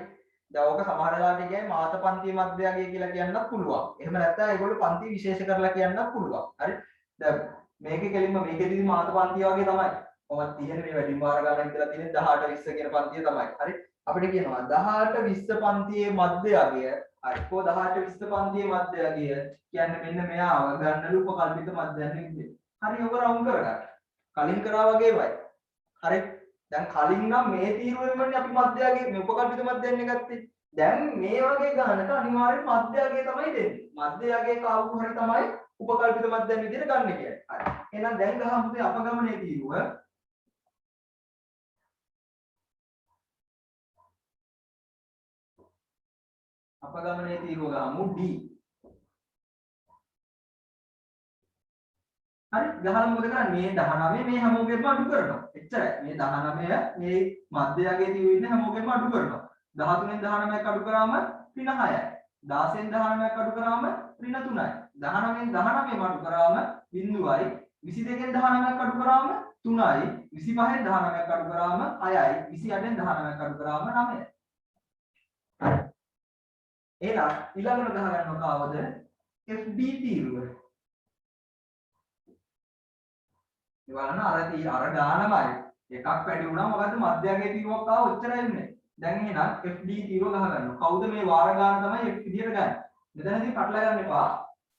දැන් ඕක සමහර වෙලාවට කියන්නේ මාත පන්ති මධ්‍යගය කියලා කියන්නත් පුළුවන්. එහෙම නැත්නම් ඒගොල්ලෝ පන්ති විශේෂ කරලා කියන්නත් පුළුවන්. හරි. දැන් මේකේ කෙලින්ම මේකේදී මාත පන්තිය වගේ තමයි. කොහොමද තියෙන්නේ මේ වැඩිම වාර ගණන් ඉඳලා තියෙන්නේ 18 20 කියන පන්තිය තමයි. හරි. අපිට කියනවා 18 20 පන්තියේ මධ්‍යගය. හරි. කො 18 20 පන්තියේ මධ්‍යගය කියන්නේ මෙන්න මෙයාව ගන්නලු උපකල්පිත මධ්‍යයන් විදිහට. හරි. ඔබ රවුම් කරගන්න. කලින් කරා වගේමයි. හරි. දැන් කලින් නම් මේ තීරුවෙන්මනේ අපි මධ්‍යගයේ මේ උපකල්පිත මධ්‍යයන් ගත්තේ. දැන් මේ වගේ ගණනක අනිවාර්යෙන් මධ්‍යගය තමයි දෙන්නේ. මධ්‍යගයේ කාවු හරි තමයි උපකල්පිත මධ්‍යයන් විදිහට ගන්න කියන්නේ. හරි. එහෙනම් දැන් ගහමු පුතේ අපගමනයේ තීරුව. අපගමනයේ තීරුව ගහමු D. හරි ගහලා මොකද කරන්නේ මේ 19 මේ හැමෝගෙම අඩු කරනවා එච්චරයි මේ 19 මේ මධ්‍යයගේ තියෙන ඉන්න හැමෝගෙම අඩු කරනවා 13න් 19ක් අඩු කරාම ඍණ 6යි 16න් 19ක් අඩු කරාම ඍණ 3යි 19න් 19ම අඩු කරාම බිඳුවයි 22න් 19ක් අඩු කරාම 3යි 25න් 19ක් අඩු කරාම 6යි 28න් 19ක් අඩු කරාම 9යි එහෙනම් ඊළඟට ගහගන්නවා කාවද FD තීරුව බලන්න අර ගානමයි එකක් වැඩි වුණා මොකද්ද මධ්‍යගයේ තීරුවක් ආව ඔච්චරයි ඉන්නේ දැන් එහෙනම් FD තීරුව ගහගන්නවා කවුද මේ වාර ගාන තමයි F විදියට ගන්න මෙතනදී පටලවා ගන්න එපා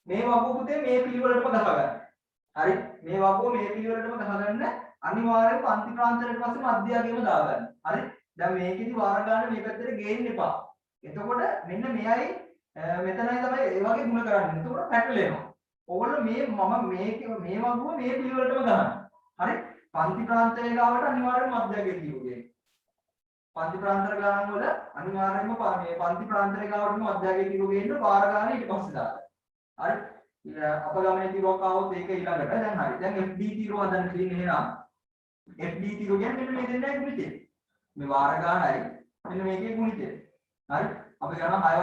මේ වගුව පුතේ මේ පිළිවෙලටම ගහගන්න හරි මේ වගුව මේ පිළිවෙලටම ගහගන්න අනිවාර්යයෙන් පන්ති ප්‍රාන්තරයට පස්සේ මධ්‍යගයේම දාගන්න හරි දැන් මේකෙදි වාර ගාන මේ පැත්තට ගේන්න එපා එතකොට මෙන්න මෙයයි මෙතනයි තමයි ඒ වගේ ಗುಣ කරන්නේ එතකොට පැටලෙනවා ඕගොල්ලෝ මේ මම මේ වගුව මේ පිළිවෙලටම ගහන්න හරි පන්ති ප්‍රාන්තරයේ ගාවට අනිවාර්යයෙන්ම මධ්‍යගයේ තියුගේ පන්ති ප්‍රාන්තර ගාන වල අනිවාර්යයෙන්ම මේ පන්ති ප්‍රාන්තරයේ ගාවටම මධ්‍යගයේ තියුගේ ඉන්න වාර ගාන ඊට පස්සේ දාන්න හරි අපගමනයේ තියුවක් ආවොත් ඒක ඊළඟට දැන් හරි දැන් FD තියුව හදන්න තියෙන්නේ එහෙනම් FD තියුව කියන්නේ මෙන්න මේ දෙන්නයි ගුණිතය මේ වාර ගානයි මෙන්න මේකේ ගුණිතය හරි අපි කරනවා 6